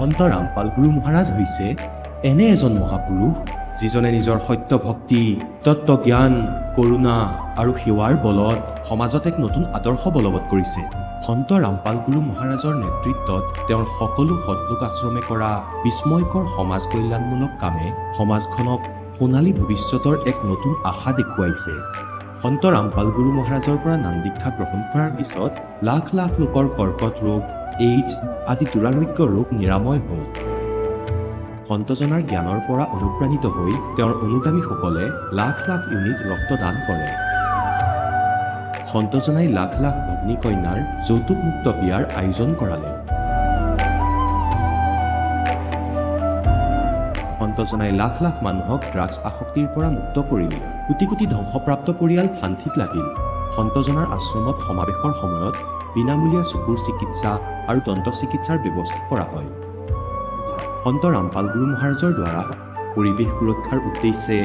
সন্ত ৰামপাল গুৰু মহাৰাজ হৈছে এনে এজন মহাপুৰুষ যিজনে নিজৰ সত্য ভক্তি, তত্ত্বজ্ঞান, কৰোণা আৰু সেৱাৰ বলত সমাজত এক নতুন আদৰ্শ বলবৎ কৰিছে। সন্ত ৰামপাল গুৰু মহাৰাজৰ নেতৃত্বত তেওঁৰ সকলো সৎলোক আশ্ৰমে কৰা বিস্ময়কৰ সমাজ কল্যাণমূলক কামে সমাজখনক সোণালী ভৱিষ্যতৰ এক নতুন আশা দেখুৱাইছে। সন্ত ৰামপাল গুৰু মহাৰাজৰ পৰা নাম দীক্ষা গ্ৰহণ কৰাৰ পিছত লাখ লাখ লোকৰ কৰ্কট ৰোগ, এইডছ আদি দুৰাৰোগ্য ৰোগ নিৰাময় হ'ল। সন্তজনাৰ জ্ঞানৰ পৰা অনুপ্ৰাণিত হৈ তেওঁৰ অনুগামীসকলে লাখ লাখ ইউনিট ৰক্তদান কৰে। সন্তজনাই লাখ লাখ ভগ্নী কন্যাৰ যৌতুকমুক্ত বিয়াৰ আয়োজন কৰালে। সন্তজনাই লাখ লাখ মানুহক ড্ৰাগছ আসক্তিৰ পৰা মুক্ত কৰিলে। কোটি কোটি ধ্বংসপ্ৰাপ্ত পৰিয়াল শান্তিত লাগিল। সন্তজনাৰ আশ্ৰমত সমাৱেশৰ সময়ত বিনামূলীয়া চকুৰ চিকিৎসা আৰু দন্ত চিকিৎসাৰ ব্যৱস্থা কৰা হয়। সন্ত ৰামপাল গুৰু মহাৰাজৰ দ্বাৰা পৰিৱেশ সুৰক্ষাৰ উদ্দেশ্যে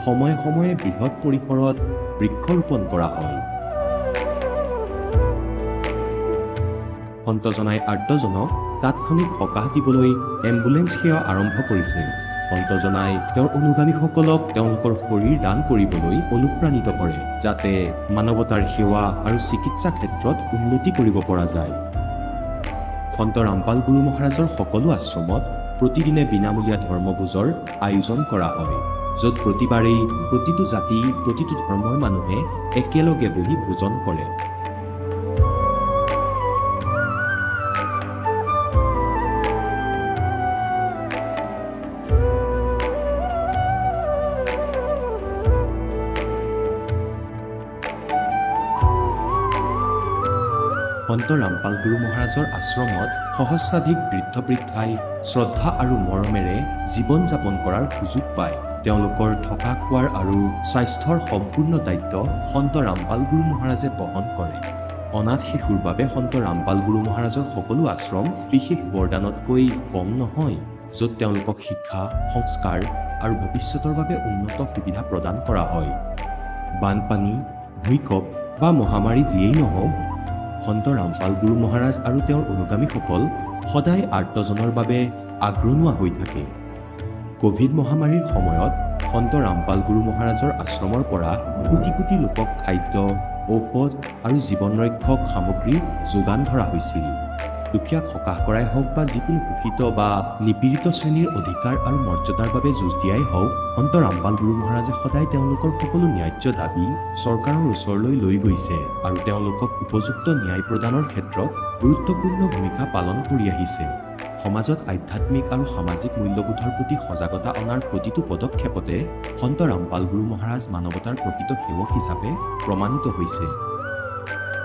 সময়ে সময়ে বৃহৎ পৰিসৰত বৃক্ষৰোপণ কৰা হয়। সন্তজনাই আৰ্তজনক তাৎক্ষণিক সকাহ দিবলৈ এম্বুলেন্স সেৱা আৰম্ভ কৰিছে। সন্তজনাই তেওঁৰ অনুগামীসকলক তেওঁলোকৰ শৰীৰ দান কৰিবলৈ অনুপ্ৰাণিত কৰে, যাতে মানৱতাৰ সেৱা আৰু চিকিৎসা ক্ষেত্ৰত উন্নতি কৰিব পৰা যায়। সন্ত ৰামপাল গুৰু মহাৰাজৰ সকলো আশ্ৰমত প্ৰতিদিনে বিনামূলীয়া ধৰ্মভোজৰ আয়োজন কৰা হয়, য'ত প্ৰতিবাৰেই প্ৰতিটো জাতি, প্ৰতিটো ধৰ্মৰ মানুহে একেলগে বহি ভোজন কৰে। সন্ত ৰামপাল গুৰু মহাৰাজৰ আশ্ৰমত সহস্ৰাধিক বৃদ্ধ বৃদ্ধাই শ্ৰদ্ধা আৰু মৰমেৰে জীৱন যাপন কৰাৰ সুযোগ পায়। তেওঁলোকৰ থকা খোৱাৰ আৰু স্বাস্থ্যৰ সম্পূৰ্ণ দায়িত্ব সন্ত ৰামপাল গুৰু মহাৰাজে বহন কৰে। অনাথ শিশুৰ বাবে সন্ত ৰামপাল গুৰু মহাৰাজৰ সকলো আশ্ৰম বিশেষ বৰদানতকৈ কম নহয়, য'ত তেওঁলোকক শিক্ষা, সংস্কাৰ আৰু ভৱিষ্যতৰ বাবে উন্নত সুবিধা প্ৰদান কৰা হয়। বানপানী, ভূঁইকঁপ বা মহামাৰী যিয়েই নহওক, সন্ত ৰামপাল গুৰু মহাৰাজ আৰু তেওঁৰ অনুগামীসকল সদায় আৰ্তজনৰ বাবে আগৰণুৱা হৈ থাকে। কোভিড মহামাৰীৰ সময়ত সন্ত ৰামপাল গুৰু মহাৰাজৰ আশ্ৰমৰ পৰা কোটি কোটি লোকক খাদ্য, ঔষধ আৰু জীৱন ৰক্ষক সামগ্ৰী যোগান ধৰা হৈছিল। দুখীয়াক সকাহ কৰাই হওক বা যিকোনো শোষিত বা নিপীড়িত শ্ৰেণীৰ অধিকাৰ আৰু মৰ্যাদাৰ বাবে যুঁজ দিয়াই হওক, সন্ত ৰামপাল গুৰু মহাৰাজে সদায় তেওঁলোকৰ সকলো ন্যায্য দাবী চৰকাৰৰ ওচৰলৈ লৈ গৈছে আৰু তেওঁলোকক উপযুক্ত ন্যায় প্ৰদানৰ ক্ষেত্ৰত গুৰুত্বপূৰ্ণ ভূমিকা পালন কৰি আহিছে। সমাজত আধ্যাত্মিক আৰু সামাজিক মূল্যবোধৰ প্ৰতি সজাগতা অনাৰ প্ৰতিটো পদক্ষেপতে সন্ত ৰামপাল গুৰু মহাৰাজ মানৱতাৰ প্ৰকৃত সেৱক হিচাপে প্ৰমাণিত হৈছে।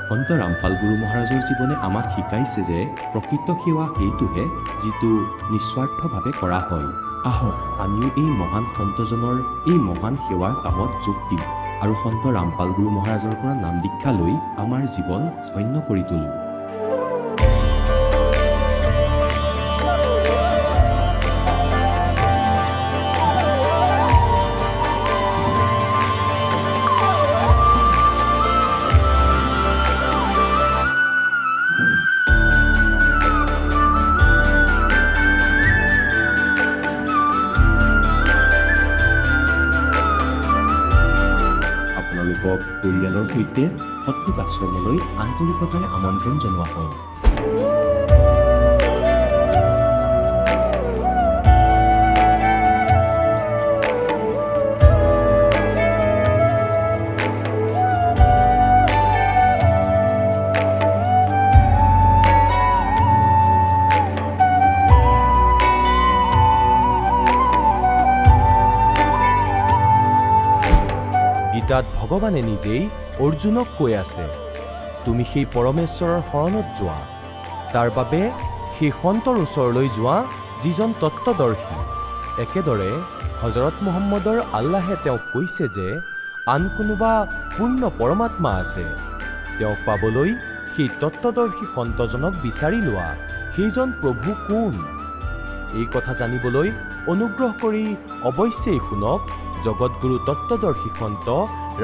সন্ত ৰামপাল গুৰু মহাৰাজৰ জীৱনে আমাক শিকাইছে যে প্ৰকৃত সেৱা সেইটোহে যিটো নিস্বাৰ্থভাৱে কৰা হয়। আহক আমিও এই মহান সন্তজনৰ এই মহান সেৱাৰ কামত যোগ দিম আৰু সন্ত ৰামপাল গুৰু মহাৰাজৰ পৰা নাম দীক্ষা লৈ আমাৰ জীৱন ধন্য কৰি তোলোঁ। আপোনালোকক পৰিয়ালৰ সৈতে সৎলোক আশ্ৰমলৈ আন্তৰিকতাৰে আমন্ত্ৰণ জনোৱা হয়। গীতাত ভগৱানে নিজেই অৰ্জুনক কৈ আছে, তুমি সেই পৰমেশ্বৰৰ শৰণত যোৱা, তাৰ বাবে সেই সন্তৰ ওচৰলৈ যোৱা যিজন তত্ত্বদৰ্শী। একেদৰে হজৰত মুহাম্মদৰ আল্লাহে তেওঁক কৈছে যে আন কোনোবা পূৰ্ণ পৰমাত্মা আছে, তেওঁক পাবলৈ সেই তত্ত্বদৰ্শী সন্তজনক বিচাৰি লোৱা। সেইজন প্ৰভু কোন? এই কথা জানিবলৈ অনুগ্ৰহ কৰি অৱশ্যেই শুনক জগতগুৰু তত্ত্বদৰ্শী সন্ত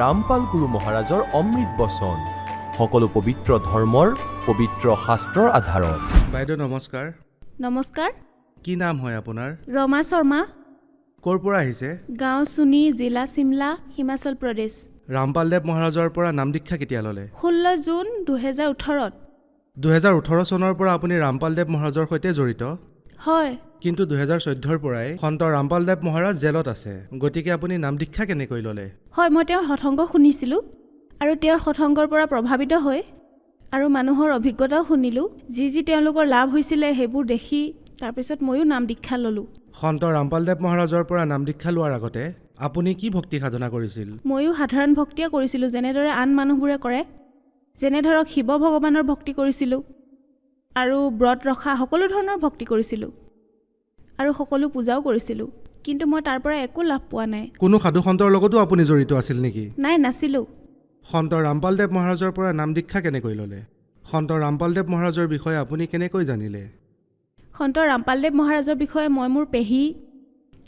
ৰামপাল গুৰু মহাৰাজৰ অমৃত বচন, সকলো পবিত্ৰ ধৰ্মৰ পবিত্ৰ শাস্ত্ৰৰ আধাৰত। বাইদেউ নমস্কাৰ। নমস্কাৰ। কি নাম হয় আপোনাৰ? रमा शर्मा ক'ৰ পৰা আহিছে? गाँव सुनी जिला शिमला हिमाचल प्रदेश ৰামপালদেৱ মহাৰাজৰ পৰা নাম দীক্ষা কেতিয়া ল'লে? 16 জুন 2018 2018 চনৰ পৰা আপুনি ৰামপালদেৱ মহাৰাজৰ সৈতে জড়িত, হয় কিন্তু 2014ৰ পৰাই সন্ত ৰামপালদেৱ মহাৰাজ জেলত আছে। গতিকে আপুনি নাম দীক্ষা কেনেকৈ ল'লে? হয় মই তেওঁৰ সৎসংগ শুনিছিলোঁ আৰু তেওঁৰ সৎসংগৰ পৰা প্ৰভাৱিত হৈ আৰু মানুহৰ অভিজ্ঞতাও শুনিলোঁ, যি তেওঁলোকৰ লাভ হৈছিলে সেইবোৰ দেখি তাৰপিছত ময়ো নাম দীক্ষা ল'লোঁ। সন্ত ৰামপালদেৱ মহাৰাজৰ পৰা নাম দীক্ষা লোৱাৰ আগতে আপুনি কি ভক্তি সাধনা কৰিছিল? ময়ো সাধাৰণ ভক্তিয়ে কৰিছিলোঁ, যেনেদৰে আন মানুহবোৰে কৰে। যেনে ধৰক শিৱ ভগৱানৰ ভক্তি কৰিছিলোঁ আৰু ব্ৰত ৰখা সকলো ধৰণৰ ভক্তি কৰিছিলোঁ আৰু সকলো পূজাও কৰিছিলোঁ, কিন্তু মই তাৰ পৰা একো লাভ পোৱা নাই। কোনো সাধু সন্তৰ লগতো আপুনি জড়িত আছিল নেকি? নাই, নাছিলোঁ। সন্ত ৰামপালদেৱ মহাৰাজৰ পৰা নাম দীক্ষা কেনেকৈ ল'লে? সন্ত ৰামপালদেৱ মহাৰাজৰ বিষয়ে আপুনি কেনেকৈ জানিলে? সন্ত ৰামপালদেৱ মহাৰাজৰ বিষয়ে মই মোৰ পেহী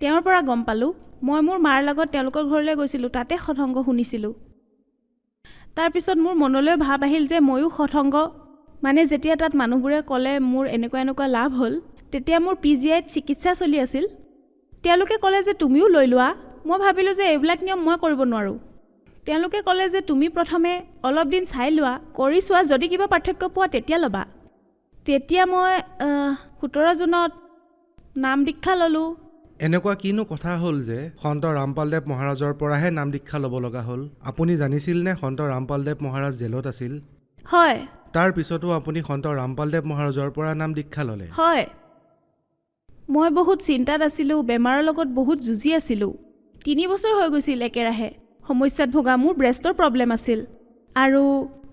তেওঁৰ পৰা গম পালোঁ। মই মোৰ মাৰ লগত তেওঁলোকৰ ঘৰলৈ গৈছিলোঁ, তাতে সৎসংগ শুনিছিলোঁ। তাৰপিছত মোৰ মনলৈ ভাৱ আহিল যে ময়ো সৎসংগ, মানে যেতিয়া তাত মানুহবোৰে ক'লে মোৰ এনেকুৱা লাভ হ'ল, তেতিয়া মোৰ PGIত চিকিৎসা চলি আছিল। তেওঁলোকে ক'লে যে তুমিও লৈ লোৱা। মই ভাবিলোঁ যে এইবিলাক নিয়ম মই কৰিব নোৱাৰোঁ। তেওঁলোকে ক'লে যে তুমি প্ৰথমে অলপ দিন চাই লোৱা, কৰি চোৱা, যদি কিবা পাৰ্থক্য পোৱা তেতিয়া ল'বা। তেতিয়া মই 17 জুনত নাম দীক্ষা ল'লোঁ। এনেকুৱা কিনো কথা হ'ল যে সন্ত ৰামপালদেৱ মহাৰাজৰ পৰাহে নাম দীক্ষা ল'ব লগা হ'ল? আপুনি জানিছিল নে সন্ত ৰামপালদেৱ মহাৰাজ জেলত আছিল? হয়। তাৰ পিছতো আপুনি সন্ত ৰামপালদেৱ মহাৰাজৰ পৰা নাম দীক্ষা ল'লে? হয়। মই বহুত চিন্তাত আছিলোঁ, বেমাৰৰ লগত বহুত যুঁজি আছিলোঁ। 3 বছৰ হৈ গৈছিল একেৰাহে সমস্যাত ভোগা। মোৰ ব্ৰেষ্টৰ প্ৰব্লেম আছিল আৰু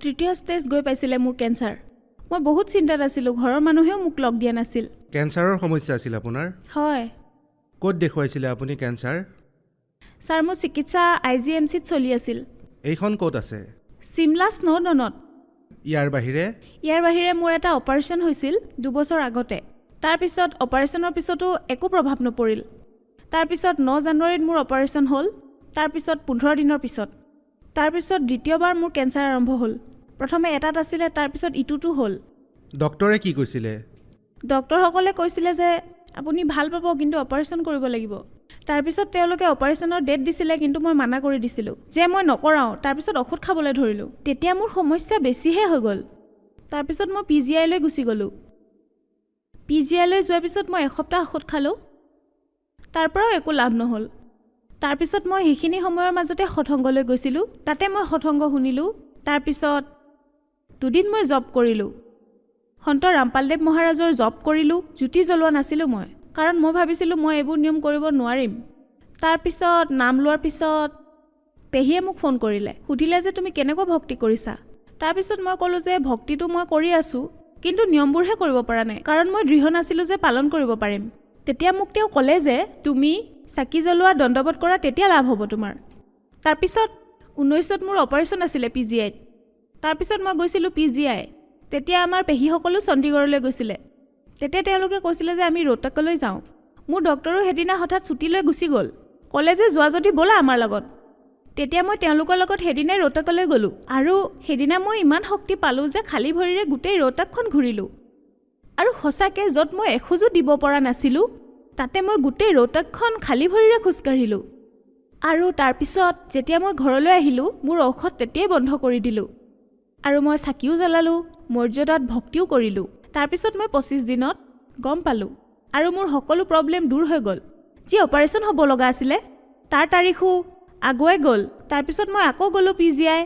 3য় ষ্টেজ গৈ পাইছিলে মোৰ কেঞ্চাৰ। মই বহুত চিন্তাত আছিলোঁ, ঘৰৰ মানুহেও মোক লগ দিয়া নাছিল। কেঞ্চাৰৰ সমস্যা আছিল আপোনাৰ? হয় ক'ত দেখুৱাইছিলে আপুনি কেঞ্চাৰ? ছাৰ, মোৰ চিকিৎসা IGMCত চলি আছিল। এইখন ক'ত আছে? চিমলা স্ন'ডনত। ইয়াৰ বাহিৰে মোৰ এটা অপাৰেশ্যন হৈছিল 2 বছৰ আগতে। তাৰপিছত অপাৰেশ্যনৰ পিছতো একো প্ৰভাৱ নপৰিল। তাৰপিছত 9 জানুৱাৰীত মোৰ অপাৰেশ্যন হ'ল। তাৰপিছত 15 দিনৰ পিছত তাৰপিছত দ্বিতীয়বাৰ মোৰ কেঞ্চাৰ আৰম্ভ হ'ল। প্ৰথমে এটাত আছিলে, তাৰপিছত ইটোতো হ'ল। ডক্টৰে কি কৈছিলে? ডক্টৰসকলে কৈছিলে যে আপুনি ভাল পাব, কিন্তু অপাৰেশ্যন কৰিব লাগিব। তাৰপিছত তেওঁলোকে অপাৰেশ্যনৰ ডেট দিছিলে, কিন্তু মই মানা কৰি দিছিলোঁ যে মই নকৰাওঁ। তাৰপিছত ঔষধ খাবলৈ ধৰিলোঁ। তেতিয়া মোৰ সমস্যা বেছিহে হৈ গ'ল। তাৰপিছত মই PGIলৈ গুচি গ'লোঁ। PGIলৈ যোৱাৰ পিছত মই এসপ্তাহ ঔষধ খালোঁ, তাৰ পৰাও একো লাভ নহ'ল। তাৰপিছত মই সেইখিনি সময়ৰ মাজতে সৎসংগলৈ গৈছিলোঁ, তাতে মই সৎসংগ শুনিলোঁ। তাৰপিছত 2 দিন মই জপ কৰিলোঁ, সন্ত ৰামপালদেৱ মহাৰাজৰ জপ কৰিলোঁ। জ্যোতি জ্বলোৱা নাছিলোঁ মই, কাৰণ মই ভাবিছিলোঁ মই এইবোৰ নিয়ম কৰিব নোৱাৰিম। তাৰপিছত নাম লোৱাৰ পিছত পেহীয়ে মোক ফোন কৰিলে, সুধিলে যে তুমি কেনেকুৱা ভক্তি কৰিছা। তাৰপিছত মই ক'লোঁ যে ভক্তিটো মই কৰি আছোঁ, কিন্তু নিয়মবোৰহে কৰিব পৰা নাই, কাৰণ মই দৃঢ় নাছিলোঁ যে পালন কৰিব পাৰিম। তেতিয়া মোক তেওঁ ক'লে যে তুমি চাকি জ্বলোৱা, দণ্ডবত কৰা, তেতিয়া লাভ হ'ব তোমাৰ। তাৰপিছত 19ত মোৰ অপাৰেশ্যন আছিলে PGIত। তাৰপিছত মই গৈছিলোঁ PGI। তেতিয়া আমাৰ পেহীসকলো চণ্ডীগড়লৈ গৈছিলে। তেতিয়া তেওঁলোকে কৈছিলে যে আমি ৰোহটাকলৈ যাওঁ। মোৰ ডক্টৰো সেইদিনা হঠাৎ ছুটী লৈ গুচি গ'ল, ক'লে যে যোৱা যদি ব'লা আমাৰ লগত। তেতিয়া মই তেওঁলোকৰ লগত সেইদিনাই ৰোহটাকলৈ গ'লোঁ আৰু সেইদিনা মই ইমান শক্তি পালোঁ যে খালী ভৰিৰে গোটেই ৰোহটাকখন ঘূৰিলোঁ। আৰু সঁচাকৈ য'ত মই এখোজো দিব পৰা নাছিলোঁ, তাতে মই গোটেই ৰোহটাকখন খালী ভৰিৰে খোজকাঢ়িলোঁ। আৰু তাৰপিছত যেতিয়া মই ঘৰলৈ আহিলোঁ, মোৰ ঔষধ তেতিয়াই বন্ধ কৰি দিলোঁ আৰু মই চাকিও জ্বলালোঁ, মৰ্যাদাত ভক্তিও কৰিলোঁ। তাৰপিছত মই 25 দিনত গম পালোঁ আৰু মোৰ সকলো প্ৰব্লেম দূৰ হৈ গ'ল। যি অপাৰেশ্যন হ'ব লগা আছিলে তাৰ তাৰিখো আগুৱাই গ'ল। তাৰপিছত মই আকৌ গ'লোঁ PGI,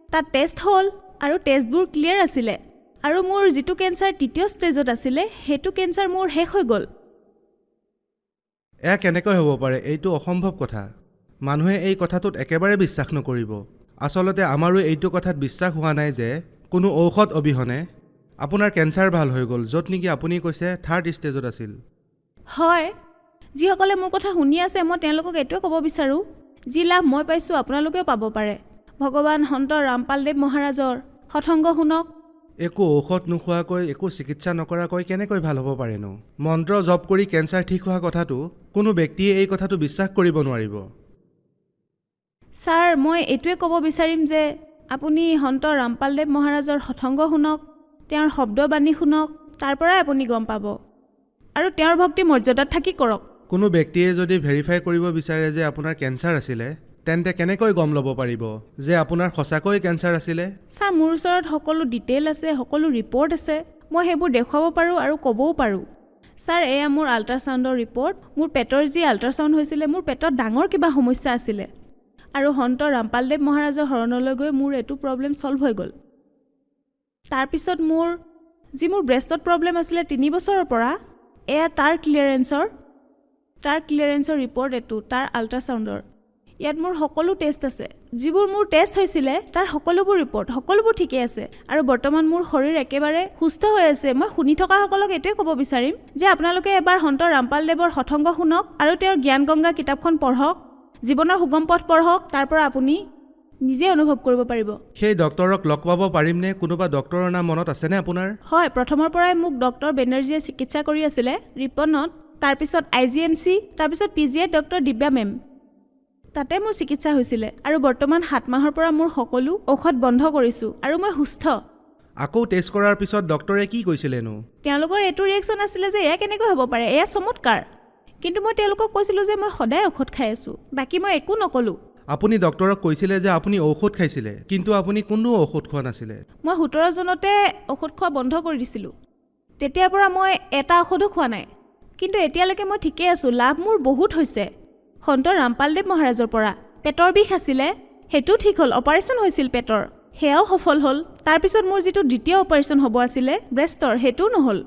তাত টেষ্ট হ'ল আৰু টেষ্টবোৰ ক্লিয়াৰ আছিলে আৰু মোৰ যিটো কেঞ্চাৰ 3য় ষ্টেজত আছিলে, সেইটো কেঞ্চাৰ মোৰ শেষ হৈ গ'ল। এয়া কেনেকৈ হ'ব পাৰে? এইটো অসম্ভৱ কথা। মানুহে এই কথাটোত একেবাৰে বিশ্বাস নকৰিব। আচলতে আমাৰো এইটো কথাত বিশ্বাস হোৱা নাই যে কোনো ঔষধ অবিহনে আপোনাৰ কেঞ্চাৰ ভাল হৈ গ'ল, য'ত নেকি আপুনি কৈছে 3rd ষ্টেজত আছিল। হয়, যিসকলে মোৰ কথা শুনি আছে, মই তেওঁলোকক এইটোৱে ক'ব বিচাৰোঁ, যি লাভ মই পাইছোঁ আপোনালোকেও পাব পাৰে। ভগৱান সন্ত ৰামপালদেৱ মহাৰাজৰ সৎসংগ শুনক। একো ঔষধ নোখোৱাকৈ, একো চিকিৎসা নকৰাকৈ কেনেকৈ ভাল হ'ব পাৰেনো? মন্ত্ৰ জপ কৰি কেঞ্চাৰ ঠিক হোৱা কথাটো কোনো ব্যক্তিয়ে এই কথাটো বিশ্বাস কৰিব নোৱাৰিব। ছাৰ, মই এইটোৱে ক'ব বিচাৰিম যে আপুনি সন্ত ৰামপালদেৱ মহাৰাজৰ সৎসংগ শুনক, তেওঁৰ শব্দবাণী শুনক, তাৰ পৰাই আপুনি গম পাব। আৰু তেওঁৰ ভক্তি মৰ্যাদাত থাকি কৰক। কোনো ব্যক্তিয়ে যদি ভেৰিফাই কৰিব বিচাৰে যে আপোনাৰ কেঞ্চাৰ আছিলে, তেন্তে কেনেকৈ গম ল'ব পাৰিব যে আপোনাৰ সঁচাকৈ কেঞ্চাৰ আছিলে? ছাৰ, মোৰ ওচৰত সকলো ডিটেইল আছে, সকলো ৰিপৰ্ট আছে। মই সেইবোৰ দেখুৱাব পাৰোঁ আৰু ক'বও পাৰোঁ। ছাৰ, এয়া মোৰ আল্ট্ৰাছাউণ্ডৰ ৰিপৰ্ট। মোৰ পেটৰ যি আল্ট্ৰাছাউণ্ড হৈছিলে, মোৰ পেটত ডাঙৰ কিবা সমস্যা আছিলে আৰু সন্ত ৰামপালদেৱ মহাৰাজৰ শৰণলৈ গৈ মোৰ এইটো প্ৰব্লেম ছল্ভ হৈ গ'ল। তাৰপিছত মোৰ ব্ৰেষ্টত প্ৰব্লেম আছিলে 3 বছৰৰ পৰা, এয়া তাৰ ক্লিয়াৰেঞ্চৰ ৰিপৰ্ট এইটো, তাৰ আল্ট্ৰাছাউণ্ডৰ। ইয়াত মোৰ সকলো টেষ্ট আছে। যিবোৰ মোৰ টেষ্ট হৈছিলে তাৰ সকলোবোৰ ৰিপৰ্ট, সকলোবোৰ ঠিকেই আছে আৰু বৰ্তমান মোৰ শৰীৰ একেবাৰে সুস্থ হৈ আছে। মই শুনি থকাসকলক এইটোৱে ক'ব বিচাৰিম যে আপোনালোকে এবাৰ সন্ত ৰামপালদেৱৰ সৎসংগ শুনক আৰু তেওঁৰ জ্ঞান গংগা কিতাপখন পঢ়ক, জীৱনৰ সুগম পথ পঢ়ক। তাৰ পৰা আপুনি নিজে অনুভৱ কৰিব পাৰিব। সেই ডক্তৰক লগ পাব পাৰিমনে? কোনোবা ডক্তৰৰ নাম মনত আছেনে আপোনাৰ? হয়, প্ৰথমৰ পৰাই মোক ডক্টৰ বেনাৰ্জীয়ে চিকিৎসা কৰি আছিলে ৰিপনত, তাৰপিছত IGMC, তাৰপিছত PGI ডক্টৰ দিব্যা মেম। তাতে মোৰ চিকিৎসা হৈছিলে আৰু বৰ্তমান 7 মাহৰ পৰা মোৰ সকলো ঔষধ বন্ধ কৰিছোঁ আৰু মই সুস্থ। আকৌ টেষ্ট কৰাৰ পিছত ডক্তৰে কি কৈছিলেনো? তেওঁলোকৰ এইটো ৰিয়েকশ্যন আছিলে যে এয়া কেনেকৈ হ'ব পাৰে, এয়া চমৎকাৰ। কিন্তু মই তেওঁলোকক কৈছিলোঁ যে মই সদায় ঔষধ খাই আছোঁ, বাকী মই একো নক'লোঁ। আপুনি ডক্তৰক কৈছিলে যে আপুনি ঔষধ খাইছিলে, কিন্তু আপুনি কোনো ঔষধ খোৱা নাছিলে। মই 17 জনতে ঔষধ খোৱা বন্ধ কৰি দিছিলোঁ। তেতিয়াৰ পৰা মই এটা ঔষধো খোৱা নাই, কিন্তু এতিয়ালৈকে মই ঠিকেই আছোঁ। লাভ মোৰ বহুত হৈছে সন্ত ৰামপালদেৱ মহাৰাজৰ পৰা। পেটৰ বিষ আছিলে, সেইটো ঠিক হ'ল। অপাৰেশ্যন হৈছিল পেটৰ, সেয়াও সফল হ'ল। তাৰপিছত মোৰ যিটো দ্বিতীয় অপাৰেশ্যন হ'ব আছিলে ব্ৰেষ্টৰ, সেইটোও নহ'ল।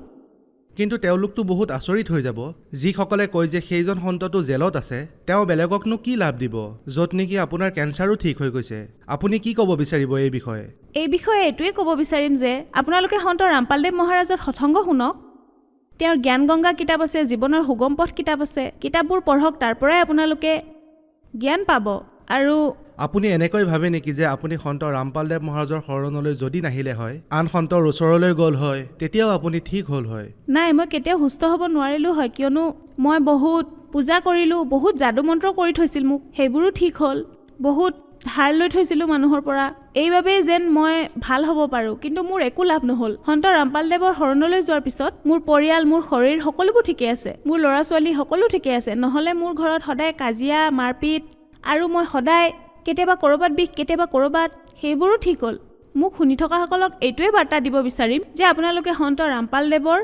কিন্তু তেওঁলোকতো বহুত আচৰিত হৈ যাব যিসকলে কয় যে সেইজন সন্তটো জেলত আছে, তেওঁ বেলেগকনো কি লাভ দিব য'ত নেকি আপোনাৰ কেঞ্চাৰো ঠিক হৈ গৈছে। আপুনি কি ক'ব বিচাৰিব এই বিষয়ে? এই বিষয়ে এইটোৱে ক'ব বিচাৰিম যে আপোনালোকে সন্ত ৰামপালদেৱ মহাৰাজৰ সৎসংগ শুনক। তেওঁৰ জ্ঞান গংগা কিতাপ আছে, জীৱনৰ সুগম পথ কিতাপ আছে, কিতাপবোৰ পঢ়ক। তাৰ পৰাই আপোনালোকে জ্ঞান পাব। আৰু আপুনি এনেকৈ ভাবে নেকি যে আপুনি সন্ত ৰামপালদেৱ মহাৰাজৰ শৰণলৈ যদি নাহিলে হয়, আন সন্তৰ ওচৰলৈ গ'ল হয়, তেতিয়াও আপুনি ঠিক হ'ল হয়? নাই, মই কেতিয়াও সুস্থ হ'ব নোৱাৰিলোঁ হয়, কিয়নো মই বহুত পূজা কৰিলোঁ, বহুত যাদু মন্ত্ৰ কৰি থৈছিল মোক, সেইবোৰো ঠিক হ'ল। বহুত ধাৰ লৈ থৈছিলোঁ মানুহৰ পৰা, এইবাবেই যেন মই ভাল হ'ব পাৰোঁ, কিন্তু মোৰ একো লাভ নহ'ল। সন্ত ৰামপালদেৱৰ শৰণলৈ যোৱাৰ পিছত মোৰ পৰিয়াল, মোৰ শৰীৰ সকলোবোৰ ঠিকে আছে, মোৰ ল'ৰা ছোৱালী সকলো ঠিকে আছে। নহ'লে মোৰ ঘৰত সদায় কাজিয়া, মাৰপিট, আৰু মই সদায় কেতিয়াবা ক'ৰবাত বিষ, কেতিয়াবা ক'ৰবাত, সেইবোৰো ঠিক হ'ল। মোক শুনি থকাসকলক এইটোৱে বাৰ্তা দিব বিচাৰিম যে আপোনালোকে সন্ত ৰামপালদেৱৰ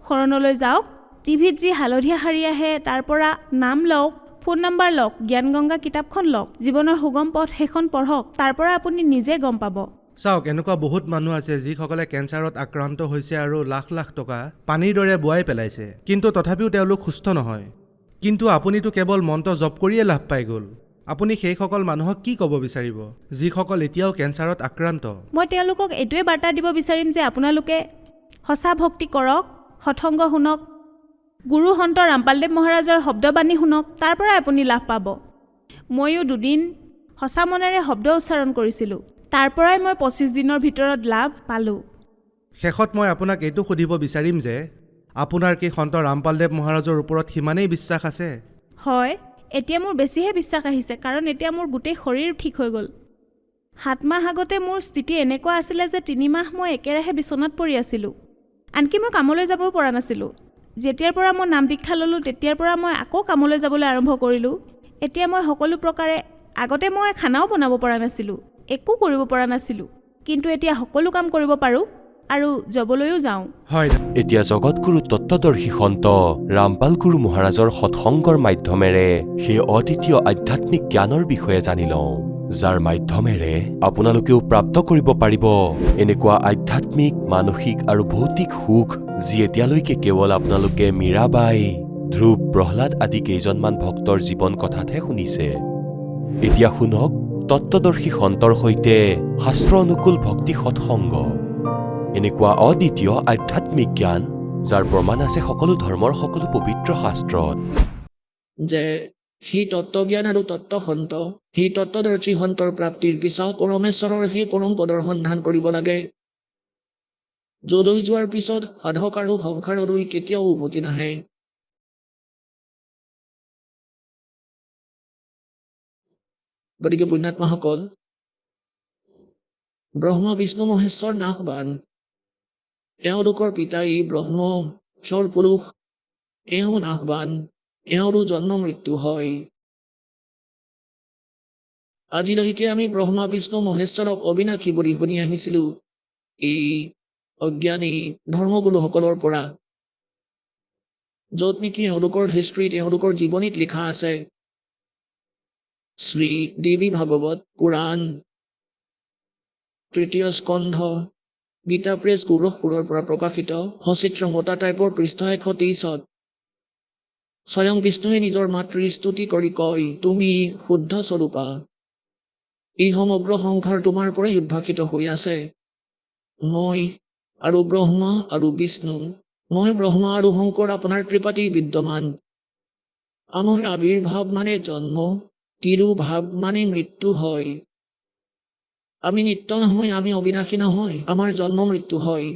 শৰণলৈ যাওক। টিভিত যি হালধীয়া শাৰী আহে তাৰ পৰা নাম লওক, ফোন নম্বৰ লওক, জ্ঞান গংগা কিতাপখন লওক, জীৱনৰ সুগম পথ সেইখন পঢ়ক। তাৰ পৰা আপুনি নিজে গম পাব। চাওক, এনেকুৱা বহুত মানুহ আছে যিসকলে কেঞ্চাৰত আক্ৰান্ত হৈছে আৰু লাখ লাখ টকা পানীৰ দৰে বোৱাই পেলাইছে, কিন্তু তথাপিও তেওঁলোক সুস্থ নহয়। কিন্তু আপুনিতো কেৱল মন্ত্ৰ জপ কৰিয়ে লাভ পাই গ'ল। আপুনি সেইসকল মানুহক কি ক'ব বিচাৰিব যিসকল এতিয়াও কেঞ্চাৰত আক্ৰান্ত? মই তেওঁলোকক এইটোৱে বাৰ্তা দিব বিচাৰিম যে আপোনালোকে সঁচা ভক্তি কৰক, সৎসংগ শুনক, গুৰু সন্ত ৰামপালদেৱ মহাৰাজৰ শব্দবাণী শুনক, তাৰ পৰাই আপুনি লাভ পাব। ময়ো 2 দিন সঁচা মনেৰে শব্দ উচ্চাৰণ কৰিছিলোঁ, তাৰ পৰাই মই 25 দিনৰ ভিতৰত লাভ পালোঁ। শেষত মই আপোনাক এইটো সুধিব বিচাৰিম যে আপোনাৰ কি সন্ত ৰামপালদেৱ মহাৰাজৰ ওপৰত সিমানেই বিশ্বাস আছে? হয়, এতিয়া মোৰ বেছিহে বিশ্বাস আহিছে, কাৰণ এতিয়া মোৰ গোটেই শৰীৰ ঠিক হৈ গ'ল। 7 মাহ আগতে মোৰ স্থিতি এনেকুৱা আছিলে যে 3 মাহ মই একেৰাহে বিচনাত পৰি আছিলোঁ, আনকি মই কামলৈ যাবও পৰা নাছিলোঁ। যেতিয়াৰ পৰা মই নাম দীক্ষা ল'লোঁ তেতিয়াৰ পৰা মই আকৌ কামলৈ যাবলৈ আৰম্ভ কৰিলোঁ। এতিয়া মই সকলো প্ৰকাৰে, আগতে মই খানাও বনাব পৰা নাছিলোঁ, একো কৰিব পৰা নাছিলোঁ, কিন্তু এতিয়া সকলো কাম কৰিব পাৰোঁ আৰু যাবলৈও যাওঁ। হয়, এতিয়া জগতগুৰু তত্ত্বদৰ্শী সন্ত ৰামপাল গুৰু মহাৰাজৰ সৎসংগৰ মাধ্যমেৰে সেই অদ্বিতীয় আধ্যাত্মিক জ্ঞানৰ বিষয়ে জানি লওঁ, যাৰ মাধ্যমেৰে আপোনালোকেও প্ৰাপ্ত কৰিব পাৰিব এনেকুৱা আধ্যাত্মিক, মানসিক আৰু ভৌতিক সুখ যি এতিয়ালৈকে কেৱল আপোনালোকে মীৰাবাই, ধ্ৰুৱ, প্ৰহ্লাদ আদি কেইজনমান ভক্তৰ জীৱন কথাতহে শুনিছে। এতিয়া শুনক তত্ত্বদৰ্শী সন্তৰ সৈতে শাস্ত্ৰ অনুকূল ভক্তি সৎসংগ, এনেকুৱা অদ্বিতীয় আধ্যাত্মিক জ্ঞান যাৰ প্ৰমাণ আছে সকলো ধৰ্মৰ সকলো পবিত্ৰ শাস্ত্ৰত। যে সেই তত্ত্বজ্ঞান আৰু তত্ত্বসন্ত, সেই তত্ত্বদৰ্শী সন্তৰ প্ৰাপ্তিৰ পিছত পৰমেশ্বৰৰ সেই পৰম পদৰ সন্ধান কৰিব লাগে, যলৈ যোৱাৰ পিছত সাধক আৰু সংসাৰলৈ কেতিয়াও উভতি নাহে। গতিকে পুণ্যাত্মাসকল, ব্ৰহ্ম বিষ্ণু মহেশ্বৰ নাশবান, এওঁলোকৰ পিতাই ব্ৰহ্ম স্বৰ পুৰুষ এওঁ নাশবান, এওঁৰো জন্ম মৃত্যু হয়। আজিলৈকে আমি ব্ৰহ্মা বিষ্ণু মহেশ্বৰক অবিনাশী বুলি শুনি আহিছিলো এই অজ্ঞানী ধৰ্মগুৰুসকলৰ পৰা, য'ত নেকি এওঁলোকৰ হিষ্ট্ৰীত এওঁলোকৰ জীৱনীত লিখা আছে। শ্ৰী দেৱী ভাগৱত পুৰাণ ৩য় স্কন্ধ গীতা প্ৰেছ গোৰখপুৰৰ পৰা প্ৰকাশিত সচিত্ৰ মোটা টাইপৰ পৃষ্ঠ ১২৩ত স্বয়ং বিষ্ণুৱে নিজৰ মাতৃৰ স্তুতি কৰি কয়, তুমি শুদ্ধ স্বৰূপা, এই সমগ্ৰ সংসাৰ তোমাৰ পৰাই উদ্ভাসিত হৈ আছে। মই আৰু ব্ৰহ্মা আৰু বিষ্ণু, মই ব্ৰহ্মা আৰু শংকৰ আপোনাৰ কৃপাতেই বিদ্যমান। আমাৰ আবিৰ্ভাৱ মানে জন্ম, তিৰুভাৱ মানে মৃত্যু হয়। আমি নিত্য নহয়, আমি অবিনাশী নহয়, আমাৰ জন্ম মৃত্যু হয়।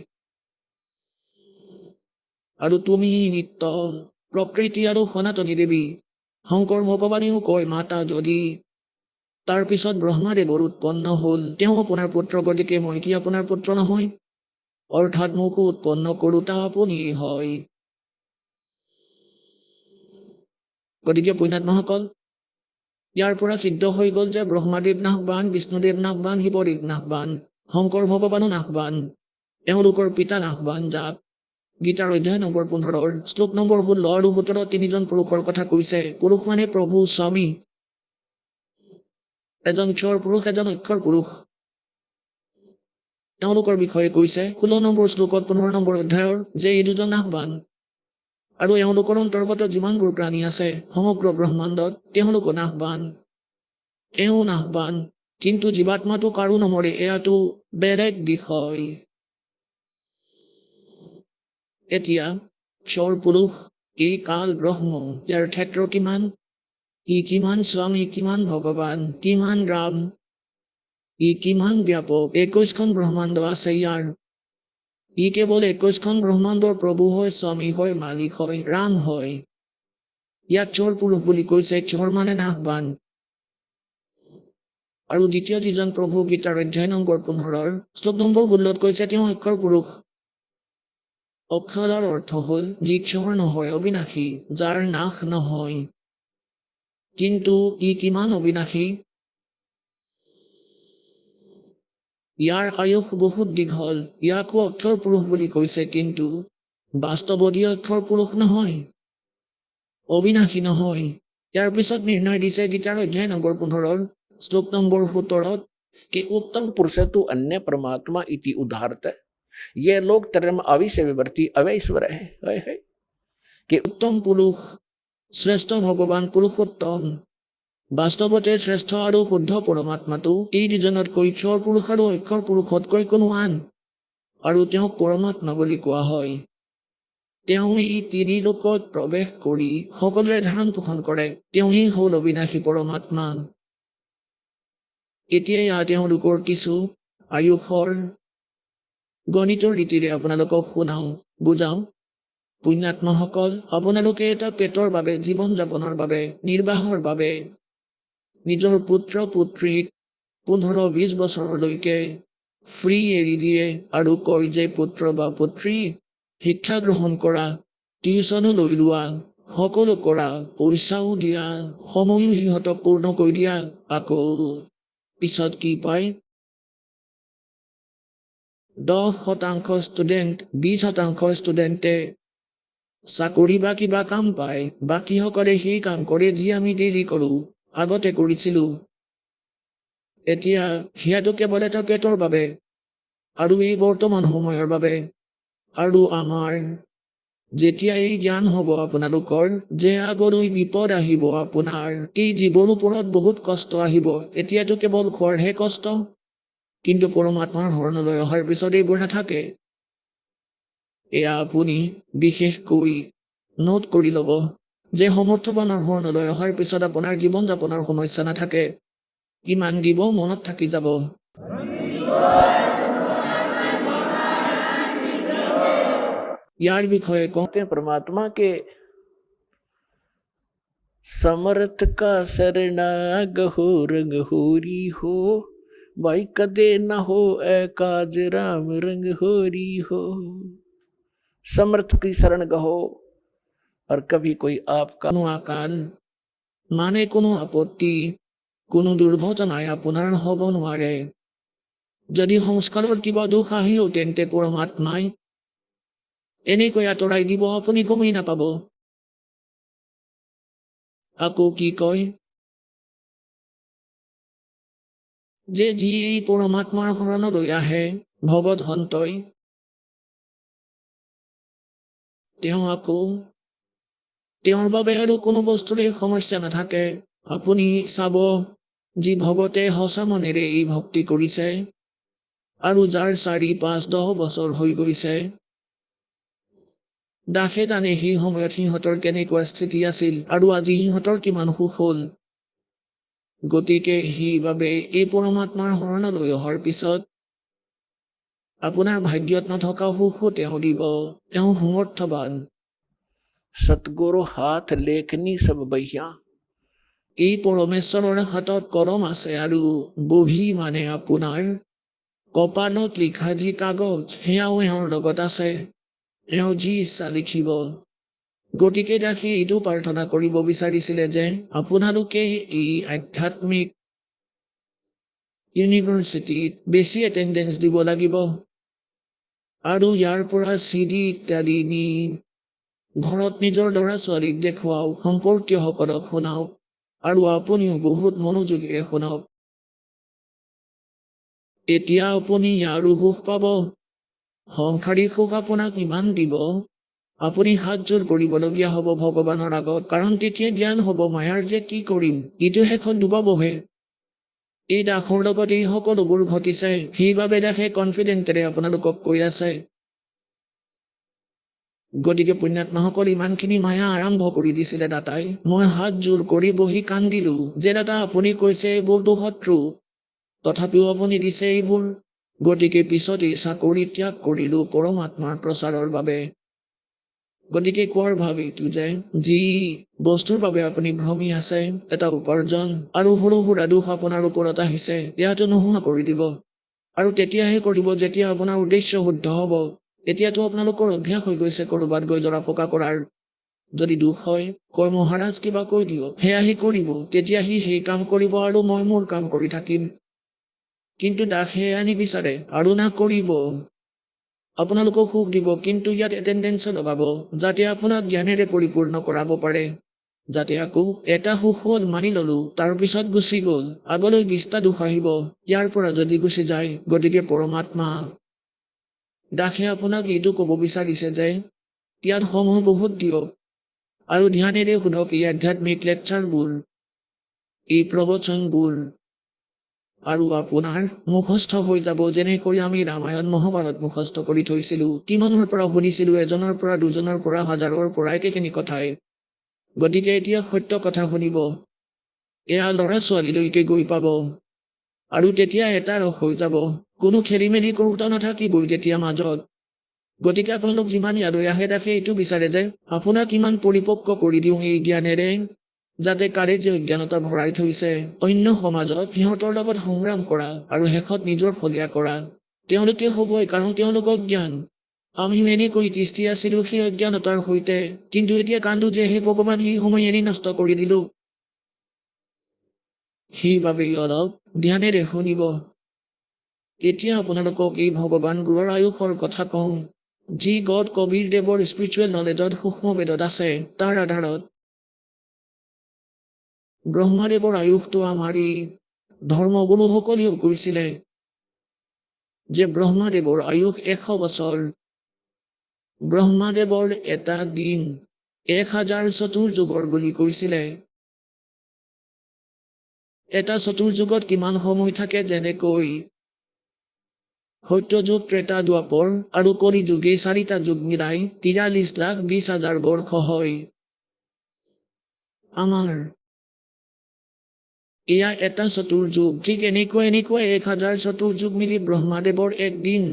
আৰু তুমি নিত্য প্ৰকৃতি আৰু সনাতনী দেৱী। শংকৰ ভগৱানেও কয়, মাতা যদি। তাৰ পিছত ব্ৰহ্মাদেৱৰ উৎপন্ন হ'ল, তেওঁ আপোনাৰ পুত্ৰ, গতিকে মই কি আপোনাৰ পুত্ৰ নহয়? অৰ্থাৎ মোকো উৎপন্ন কৰোতা আপুনিয়েই হয়। গতিকে পুণ্যাত্মাসকল, ইয়াৰ পৰা সিদ্ধ হৈ গ'ল যে ব্ৰহ্মাদেৱ নাশবান, বিষ্ণুদেৱ নাশবান, শিৱদেৱ নাশবান, শংকৰ ভগৱানো নাশবান, এওঁলোকৰ পিতা নাশবান, যাক গীতাৰ অধ্যায় নম্বৰ 15 শ্লোক নম্বৰ 16 আৰু 17 তিনিজন পুৰুষৰ কথা কৈছে। পুৰুষ মানে প্ৰভু স্বামী, এজন ক্ষৰ পুৰুষ, এজন অক্ষৰ পুৰুষ। তেওঁলোকৰ বিষয়ে কৈছে 16 নম্বৰ শ্লোকত 15 নম্বৰ অধ্যায়ৰ যে এই দুজন নাশবান। আৰু এওঁলোকৰ অন্তৰ্গত যিমানবোৰ প্ৰাণী আছে সমগ্ৰ ব্ৰহ্মাণ্ডত, তেওঁলোকো নাশবান। এওঁ নাশবান, কিন্তু জীৱাত্মাটো কাৰো নমৰে, এয়াতো বেলেগ বিষয়। এতিয়া ক্ষৰ পুৰুষ, এই কাল ব্ৰহ্ম, ইয়াৰ ক্ষেত্ৰ কিমান? ই কিমান স্বামী, কিমান ভগৱান, কিমান ৰাম, ই কিমান ব্যাপক। 21খন ব্ৰহ্মাণ্ড আছে ইয়াৰ। ই কেৱল 21খন ব্ৰহ্মাণ্ডৰ প্ৰভু হয়, স্বামী হয়, মালিক হয়, ৰাম হয়। ইয়াক ক্ষৰ পুৰুষ বুলি কৈছে। ক্ষৰ মানে নাশবান। আৰু দ্বিতীয় যিজন প্ৰভু গীতাৰ অধ্যায় নম্বৰ 15 শ্লোক নম্বৰ 16 কৈছে তেওঁ অক্ষৰ পুৰুষ। অক্ষৰৰ অৰ্থ হ'ল যি ক্ষৰ নহয়, অবিনাশী, যাৰ নাশ নহয়। কিন্তু ই কিমান অবিনাশী? ইয়াৰ আয়ুস বহুত দীঘল, ইয়াকো অক্ষৰ পুৰুষ বুলি কৈছে, কিন্তু বাস্তৱত ই অক্ষৰ পুৰুষ নহয়, অবিনাশী নহয়। ইয়াৰ পিছত নিৰ্ণয় দিছে গীতাৰ অধ্যায় নম্বৰ 15 শ্লোক নম্বৰ 17 कि उत्तम पुरुष तु अन्य परमात्मा इति उदाहरत ये लोग तरम अविश्य विवर्ती अवैश्वर है कि উত্তম পুৰুষ, শ্ৰেষ্ঠ ভগৱান, পুৰুষোত্তম। বাস্তৱতে শ্ৰেষ্ঠ আৰু শুদ্ধ পৰমাত্মাটো এই দুজনতকৈ ক্ষৰ পুৰুষ আৰু অক্ষৰ পুৰুষতকৈ কোনো আন, আৰু তেওঁক পৰমাত্মা বুলি কোৱা হয়। তেওঁ এই তিনি লোকত প্ৰৱেশ কৰি সকলোৰে ধাৰণ পোষণ কৰে। তেওঁই হ'ল অবিনাশী পৰমাত্মা। এতিয়া ইয়াত তেওঁলোকৰ কিছু আয়ুসৰ গণিতৰ ৰীতিৰে আপোনালোকক শুনাওঁ, বুজাওঁ। পুণ্যাত্মাসকল, আপোনালোকে এটা পেটৰ বাবে, জীৱন যাপনৰ বাবে, নিৰ্বাহৰ বাবে নিজৰ পুত্ৰ পুত্ৰীক 15-20 বছৰলৈকে ফ্ৰী এৰি দিয়ে আৰু কয় যে পুত্ৰ বা পুত্ৰী শিক্ষা গ্ৰহণ কৰা, টিউচনো লৈ লোৱা, সকলো কৰা, পইচাও দিয়া, সময়ো সিহঁতক পূৰ্ণ কৰি দিয়া। আকৌ পিছত কি পায়? 10% ষ্টুডেণ্ট, 20% ষ্টুডেণ্টে চাকৰি বা কিবা কাম পায়, বাকীসকলে সেই কাম কৰে যি আমি দেৰি কৰোঁ, আগতে কৰিছিলোঁ। এতিয়া সিহঁতো কেৱল এটা পেটৰ বাবে আৰু এই বৰ্তমান সময়ৰ বাবে। আৰু আমাৰ যেতিয়া এই জ্ঞান হ'ব আপোনালোকৰ যে আগলৈ বিপদ আহিব, আপোনাৰ এই জীৱৰ ওপৰত বহুত কষ্ট আহিব, এতিয়াতো কেৱল খোৱাৰহে কষ্ট, কিন্তু পৰমাত্মাৰ শৰণলৈ অহাৰ পিছত এইবোৰ নাথাকে। এয়া আপুনি বিশেষকৈ নোট কৰি ল'ব যে সমৰ্থবানৰ শৰণলৈ অহাৰ পিছত আপোনাৰ জীৱন যাপনৰ সমস্যা নাথাকে। কিমান দিব মনত থাকি যাব। ইয়াৰ বিষয়ে কওঁতে परमात्मा के समर्थ का शरणा गहो रंग होरी हो भाई कदे न हो ए काज राम रंग होरी हो। समर्थ की शरण गहो, और कभी कोई आपका কোনো আকাল মানে কোনো আপত্তি কোনো দুৰ্ঘটনাই আপোনাৰ হ'ব নোৱাৰে যদি সংস্কাৰৰ কিবা দুখ আহিও তেন্তে পৰমাত্মাই এনেকৈ আঁতৰাই দিব আপুনি গমেই নাপাব আকৌ কি কয় যে যি এই পৰমাত্মাৰ শৰণলৈ আহে ভগত সন্তই তেওঁ আকৌ তেওঁৰ বাবে আৰু কোনো বস্তুৰে সমস্যা নাথাকে আপুনি চাব যি ভগতে সঁচা মনেৰে এই ভক্তি কৰিছে আৰু যাৰ 4-5-10 বছৰ হৈ গৈছে দাসে জানে সেই সময়ত সিহঁতৰ কেনেকুৱা স্থিতি আছিল আৰু আজি সিহঁতৰ কিমান সুখ হ'ল গতিকে সেইবাবে এই পৰমাত্মাৰ শৰণলৈ অহাৰ পিছত আপোনাৰ ভাগ্যত নথকা সুখো তেওঁ দিব তেওঁ সমৰ্থবান सतगुरु हाथ लेखनी सब बहिया এই পৰমেশ্বৰৰ হাতত কলম আছে আৰু বহি মানে আপোনাৰ কপালত লিখা যি কাগজ সেয়াও এওঁৰ লগত আছে এওঁ যি ইচ্ছা লিখিব গতিকে তাকে এইটো প্ৰাৰ্থনা কৰিব বিচাৰিছিলে যে আপোনালোকে এই আধ্যাত্মিক ইউনিভাৰ্চিটিত বেছি এটেণ্ডেঞ্চ দিব লাগিব আৰু ইয়াৰ পৰা চিডি ইত্যাদি নি ঘৰত নিজৰ ল'ৰা ছোৱালীক দেখুৱাওক সম্পৰ্কীয়সকলক শুনাওক আৰু আপুনিও বহুত মনোযোগেৰে শুনাওক তেতিয়া আপুনি ইয়াৰো সুখ পাব সংসাৰিক সুখ আপোনাক ইমান দিব আপুনি হাতযোৰ কৰিবলগীয়া হ'ব ভগৱানৰ আগত কাৰণ তেতিয়া জ্ঞান হ'ব মায়াৰ যে কি কৰিম ইটো শেষত ডুবাবহে এই দাসৰ লগত এই সকলোবোৰ ঘটিছে সেইবাবে দাসে কনফিডেণ্টেৰে আপোনালোকক কৈ আছে গতিকে পুণ্যাত্মাসকল ইমানখিনি মায়া আৰম্ভ কৰি দিছিলে দাতাই মই হাতযোৰ কৰি বহি কান্দিলো যে দাতা আপুনি কৈছে এইবোৰতো শত্ৰু তথাপিও আপুনি দিছে এইবোৰ গতিকে পিছত এই চাকৰি ত্যাগ কৰিলো পৰমাত্মাৰ প্ৰচাৰৰ বাবে গতিকে কোৱাৰ ভাৱ এইটো যে যি বস্তুৰ বাবে আপুনি ভ্ৰমি আছে এটা উপাৰ্জন আৰু সৰু সুৰা দুখ আপোনাৰ ওপৰত আহিছে ইয়াতো নোহোৱা কৰি দিব আৰু তেতিয়াহে কৰিব যেতিয়া আপোনাৰ উদ্দেশ্য শুদ্ধ হ'ব এতিয়াতো আপোনালোকৰ অভ্যাস হৈ গৈছে ক'ৰবাত গৈ জৰা পকা কৰাৰ যদি দুখ হয় কয় মহাৰাজ কিবা কৈ দিয়ক সেয়া সি কৰিব তেতিয়া সি সেই কাম কৰিব আৰু মই মোৰ কাম কৰি থাকিম কিন্তু দাসে নিবিচাৰে আৰু না কৰিব আপোনালোকক সুখ দিব কিন্তু ইয়াত এটেণ্ডেঞ্চো লগাব যাতে আপোনাক জ্ঞানেৰে পৰিপূৰ্ণ কৰাব পাৰে যাতে আকৌ এটা সুখ হ'ল মানি ললো তাৰপিছত গুচি গ'ল আগলৈ 20টা দুখ আহিব ইয়াৰ পৰা যদি গুচি যায় গতিকে পৰমাত্মা দাসে আপোনাক এইটো ক'ব বিচাৰিছে যে ইয়াত সময় বহুত দিয়ক আৰু ধ্যানেৰে শুনক এই আধ্যাত্মিক লেকচাৰবোৰ এই প্ৰবচনবোৰ আৰু আপোনাৰ মুখস্থ হৈ যাব যেনেকৈ আমি ৰামায়ণ মহাভাৰত মুখস্থ কৰি থৈছিলো কিমানৰ পৰা শুনিছিলো এজনৰ পৰা দুজনৰ পৰা হাজাৰৰ পৰা একেখিনি কথাই গতিকে এতিয়া সত্য কথা শুনিব এয়া ল'ৰা ছোৱালীলৈকে গৈ পাব আৰু তেতিয়া এটা ৰস হৈ যাব কোনো খেলি মেলি কৰোঁতা নাথাকিবই তেতিয়া মাজত গতিকে আপোনালোক যিমান ইয়ালৈ আহে তাকে এইটো বিচাৰে যে আপোনাক ইমান পৰিপক্ক কৰি দিওঁ এই জ্ঞানেৰে যাতে কাৰে যে অজ্ঞানতা ভৰাই থৈছে অন্য সমাজত সিহঁতৰ লগত সংগ্ৰাম কৰা আৰু শেষত নিজৰ ফলীয়া কৰা তেওঁলোকে হ'বই কাৰণ তেওঁলোকক জ্ঞান আমিও এনেকৈ তিষ্টি আছিলো সেই অজ্ঞানতাৰ সৈতে কিন্তু এতিয়া কান্দো যে হে ভগৱান সেই সময় এনে নষ্ট কৰি দিলো সেইবাবেই অলপ ধ্যানেৰে শুনিব এতিয়া আপোনালোকক এই ভগৱানবোৰৰ আয়ুসৰ কথা কওঁ যি গড কবিৰ দেৱৰ স্পিৰিচুৱেল নলেজত সূক্ষ্ম বেদত আছে তাৰ আধাৰত ব্ৰহ্মাদেৱৰ আয়ুসটো আমাৰ এই ধৰ্মগুৰুসকলেও কৈছিলে যে ব্ৰহ্মাদেৱৰ আয়ুস 100 বছৰ ব্ৰহ্মাদেৱৰ এটা দিন 1000 চতুৰ্যুগৰ বুলি কৈছিলে এটা চতুৰ্যুগত কিমান সময় থাকে যেনেকৈ সত্যযুগ ত্ৰেতা দ্বাপৰ আৰু কলি যুগে 4টা যুগ মিলাই 43,20,000 বৰ্ষ হয় আমাৰ এয়া এটা চতুৰ্যুগ ঠিক এনেকুৱা 1000 চতুৰ্যুগ মিলি ব্ৰহ্মাদেৱৰ একদিন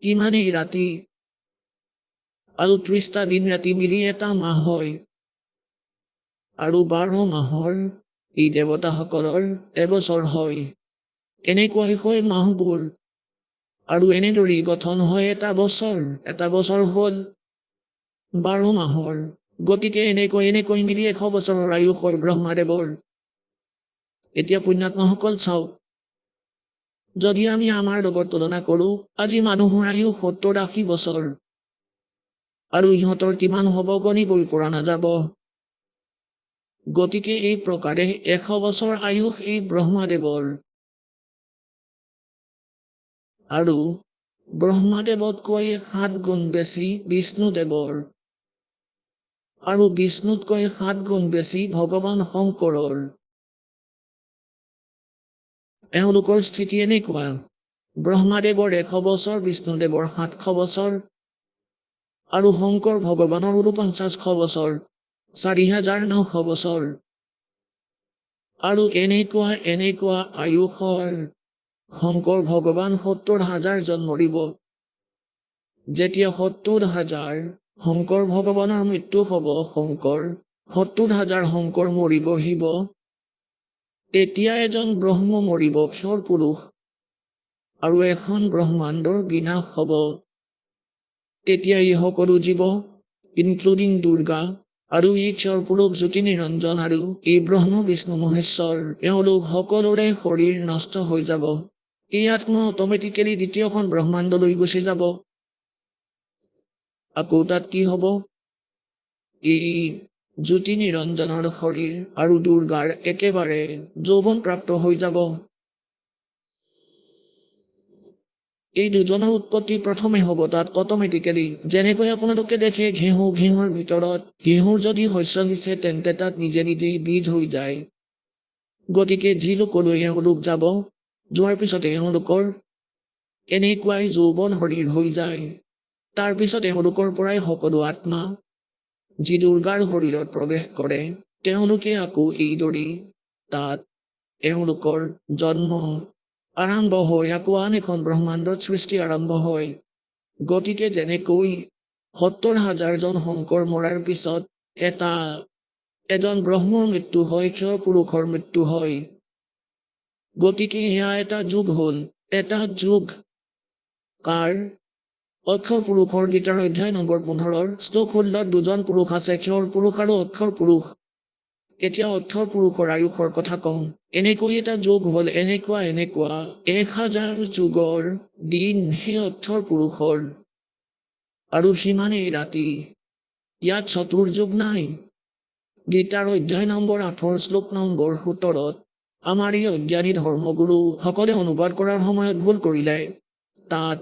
ইমানেই ৰাতি আৰু 30টা দিন ৰাতি মিলি এটা মাহ হয় আৰু 12 মাহৰ এই দেৱতাসকলৰ এবছৰ হয় এনেকুৱাই হয় মাহবোৰ আৰু এনেদৰেই গঠন হয় এটা বছৰ হ'ল 12 মাহৰ গতিকে এনেকৈ মিলি 100 বছৰৰ আয়ুস হয় ব্ৰহ্মাদেৱৰ। এতিয়া পুণ্যাত্মাসকল চাওক, যদি আমি আমাৰ লগত তুলনা কৰোঁ, আজি মানুহৰ আয়ুস 70-80 বছৰ, আৰু ইহঁতৰ কিমান হ'ব গণিবই পৰা নাযাব। গতিকে এই প্ৰকাৰে 100 বছৰ আয়ুস এই ব্ৰহ্মাদেৱৰ, আৰু ব্ৰহ্মাদেৱতকৈ 7 গুণ বেছি বিষ্ণুদেৱৰ, আৰু বিষ্ণুতকৈ 7 গুণ বেছি ভগৱান শংকৰৰ। এওঁলোকৰ স্থিতি এনেকুৱা, ব্ৰহ্মাদেৱৰ 100 বছৰ, বিষ্ণুদেৱৰ 700 বছৰ, আৰু শংকৰ ভগৱানৰ 49 বছৰ, 4900 বছৰ। আৰু এনেকুৱা আয়ুসৰ শংকৰ ভগৱান 70,000 জন মৰিব। যেতিয়া 70,000 শংকৰ ভগৱানৰ মৃত্যু হ'ব, 70,000 শংকৰ মৰিব আহিব, তেতিয়া এজন ব্ৰহ্ম মৰিব, ক্ষৰ পুৰুষ, আৰু এখন ব্ৰহ্মাণ্ডৰ বিনাশ হ'ব। তেতিয়া এই সকলো জীৱ, ইনক্লুডিং দুৰ্গা, আৰু এই ক্ষৰ পুৰুষ জ্যোতি নিৰঞ্জন আৰু এই ব্ৰহ্ম বিষ্ণু মহেশ্বৰ, এওঁলোক সকলোৰে শৰীৰ নষ্ট হৈ যাব। এই আত্মা অট'মেটিকেলি দ্বিতীয়খন ব্ৰহ্মাণ্ডলৈ গুচি যাব। আকৌ তাত কি হ'ব? এই জ্যোতি নিৰঞ্জনৰ শৰীৰ আৰু দুৰ্গাৰ একেবাৰে যৌৱন প্ৰাপ্ত হৈ যাব। এই দুজনৰ উৎপত্তি প্ৰথমে হ'ব তাত অট'মেটিকেলি। যেনেকৈ আপোনালোকে দেখে ঘেঁহুৰ ভিতৰত ঘেঁহুৰ যদি শস্য সিঁচে তেন্তে তাত নিজে নিজেই বীজ হৈ যায়। গতিকে যি লোকলৈ এওঁলোক যাব, যোৱাৰ পিছতে এওঁলোকৰ এনেকুৱাই যৌৱন শৰীৰ হৈ যায়। তাৰপিছত এওঁলোকৰ পৰাই সকলো আত্মা যি দুৰ্গাৰ শৰীৰত প্ৰৱেশ কৰে, তেওঁলোকে আকৌ এইদৰেই তাত এওঁলোকৰ জন্ম আৰম্ভ হয়, আকৌ আন এখন ব্ৰহ্মাণ্ডত সৃষ্টি আৰম্ভ হয়। গতিকে যেনেকৈ 70,000 জন শংকৰ মৰাৰ পিছত এজন ব্ৰহ্মৰ মৃত্যু হয়, ক্ষৰ পুৰুষৰ মৃত্যু হয়। গতিকে সেয়া এটা যুগ হ'ল, এটা যুগ কাৰ? অক্ষৰ পুৰুষৰ গীতাৰ অধ্যায় নম্বৰ 15 শ্লোক 16 দুজন পুৰুষ আছে, ক্ষৰ পুৰুষ আৰু অক্ষৰ পুৰুষ। এতিয়া অক্ষৰ পুৰুষৰ আয়ুসৰ কথা কওঁ। এনেকৈ এটা যুগ হ'ল, এনেকুৱা 1000 যুগৰ দিন সেই অক্ষৰ পুৰুষৰ, আৰু সিমানেই ৰাতি। ইয়াত চতুৰ্যুগ নাই। গীতাৰ অধ্যায় নম্বৰ 8 শ্লোক নম্বৰ 17 আমাৰ এই অজ্ঞানী ধৰ্মগুৰু সকলে অনুবাদ কৰাৰ সময়ত ভুল কৰিলে। তাত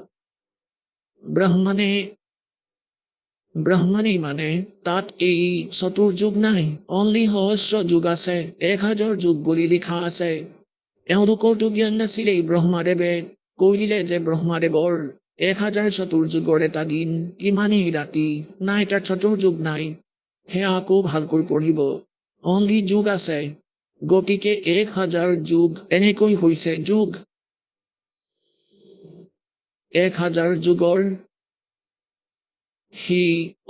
ব্ৰাহ্মণেই মানে তাত এই চতুৰ্যুগ নাই, অনলি সহস্ৰ যুগ আছে, 1000 যুগ বুলি লিখা আছে। এওঁলোকৰতো জ্ঞান নাছিল। এই ব্ৰহ্মাদেৱে কৈ দিলে যে ব্ৰহ্মাদেৱৰ 1000 চতুৰ্যুগৰ এটা দিন, ইমানেই ৰাতি, নাই তাত চতুৰ্যুগ নাই। সেয়া আকৌ ভালকৈ পঢ়িব, অনলি যুগ আছে। গতিকে 1000 যুগ এনেকৈ হৈছে যুগ। 1000 যুগৰ সি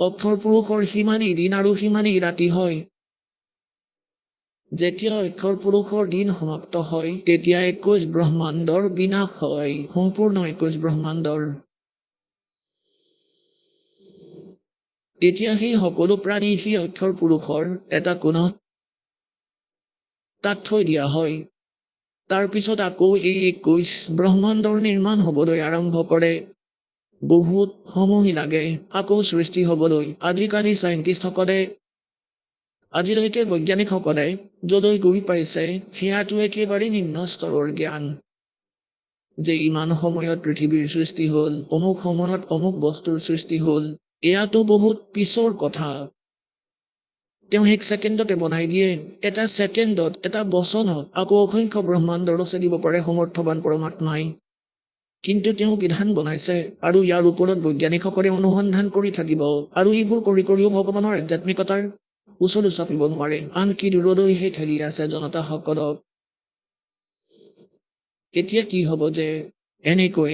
অক্ষৰ পুৰুষৰ সিমানেই দিন আৰু সিমানেই ৰাতি হয়। যেতিয়া অক্ষৰ পুৰুষৰ দিন সমাপ্ত হয়, তেতিয়া 21 ব্ৰহ্মাণ্ডৰ বিনাশ হয়, সম্পূৰ্ণ 21 ব্ৰহ্মাণ্ডৰ। তেতিয়া সেই সকলো প্ৰাণী সেই অক্ষৰ পুৰুষৰ এটা কোণত তাত থৈ দিয়া হয়। তাৰপিছত আকৌ এই 21 ব্ৰহ্মাণ্ডৰ নিৰ্মাণ হ'বলৈ আৰম্ভ কৰে। বহুত সময় লাগে আকৌ সৃষ্টি হ'বলৈ। আজিকালি চাইণ্টিষ্টসকলে, আজিলৈকে বৈজ্ঞানিকসকলে য'লৈ গৈ পাইছে, সেয়াটো একেবাৰে নিম্ন স্তৰৰ জ্ঞান। যে ইমান সময়ত পৃথিৱীৰ সৃষ্টি হ'ল, অমুক সময়ত অমুক বস্তুৰ সৃষ্টি হ'ল, এয়াতো বহুত পিছৰ কথা। তেওঁ 1 ছেকেণ্ডতে বনাই দিয়ে। এটা ছেকেণ্ডত, এটা বচনত আকৌ অসংখ্য ব্ৰহ্মাণ্ড ৰচি দিব পাৰে সমৰ্থবান পৰমাত্মাই। কিন্তু তেওঁ বিধান বনাইছে, আৰু ইয়াৰ ওপৰত বৈজ্ঞানিকসকলে অনুসন্ধান কৰি থাকিব, আৰু এইবোৰ কৰিও ভগৱানৰ আধ্যাত্মিকতাৰ ওচৰলৈ চাপিব নোৱাৰে, আনকি দূৰলৈহে ঠেলি আছে জনতাসকলক। এতিয়া কি হ'ব যে এনেকৈ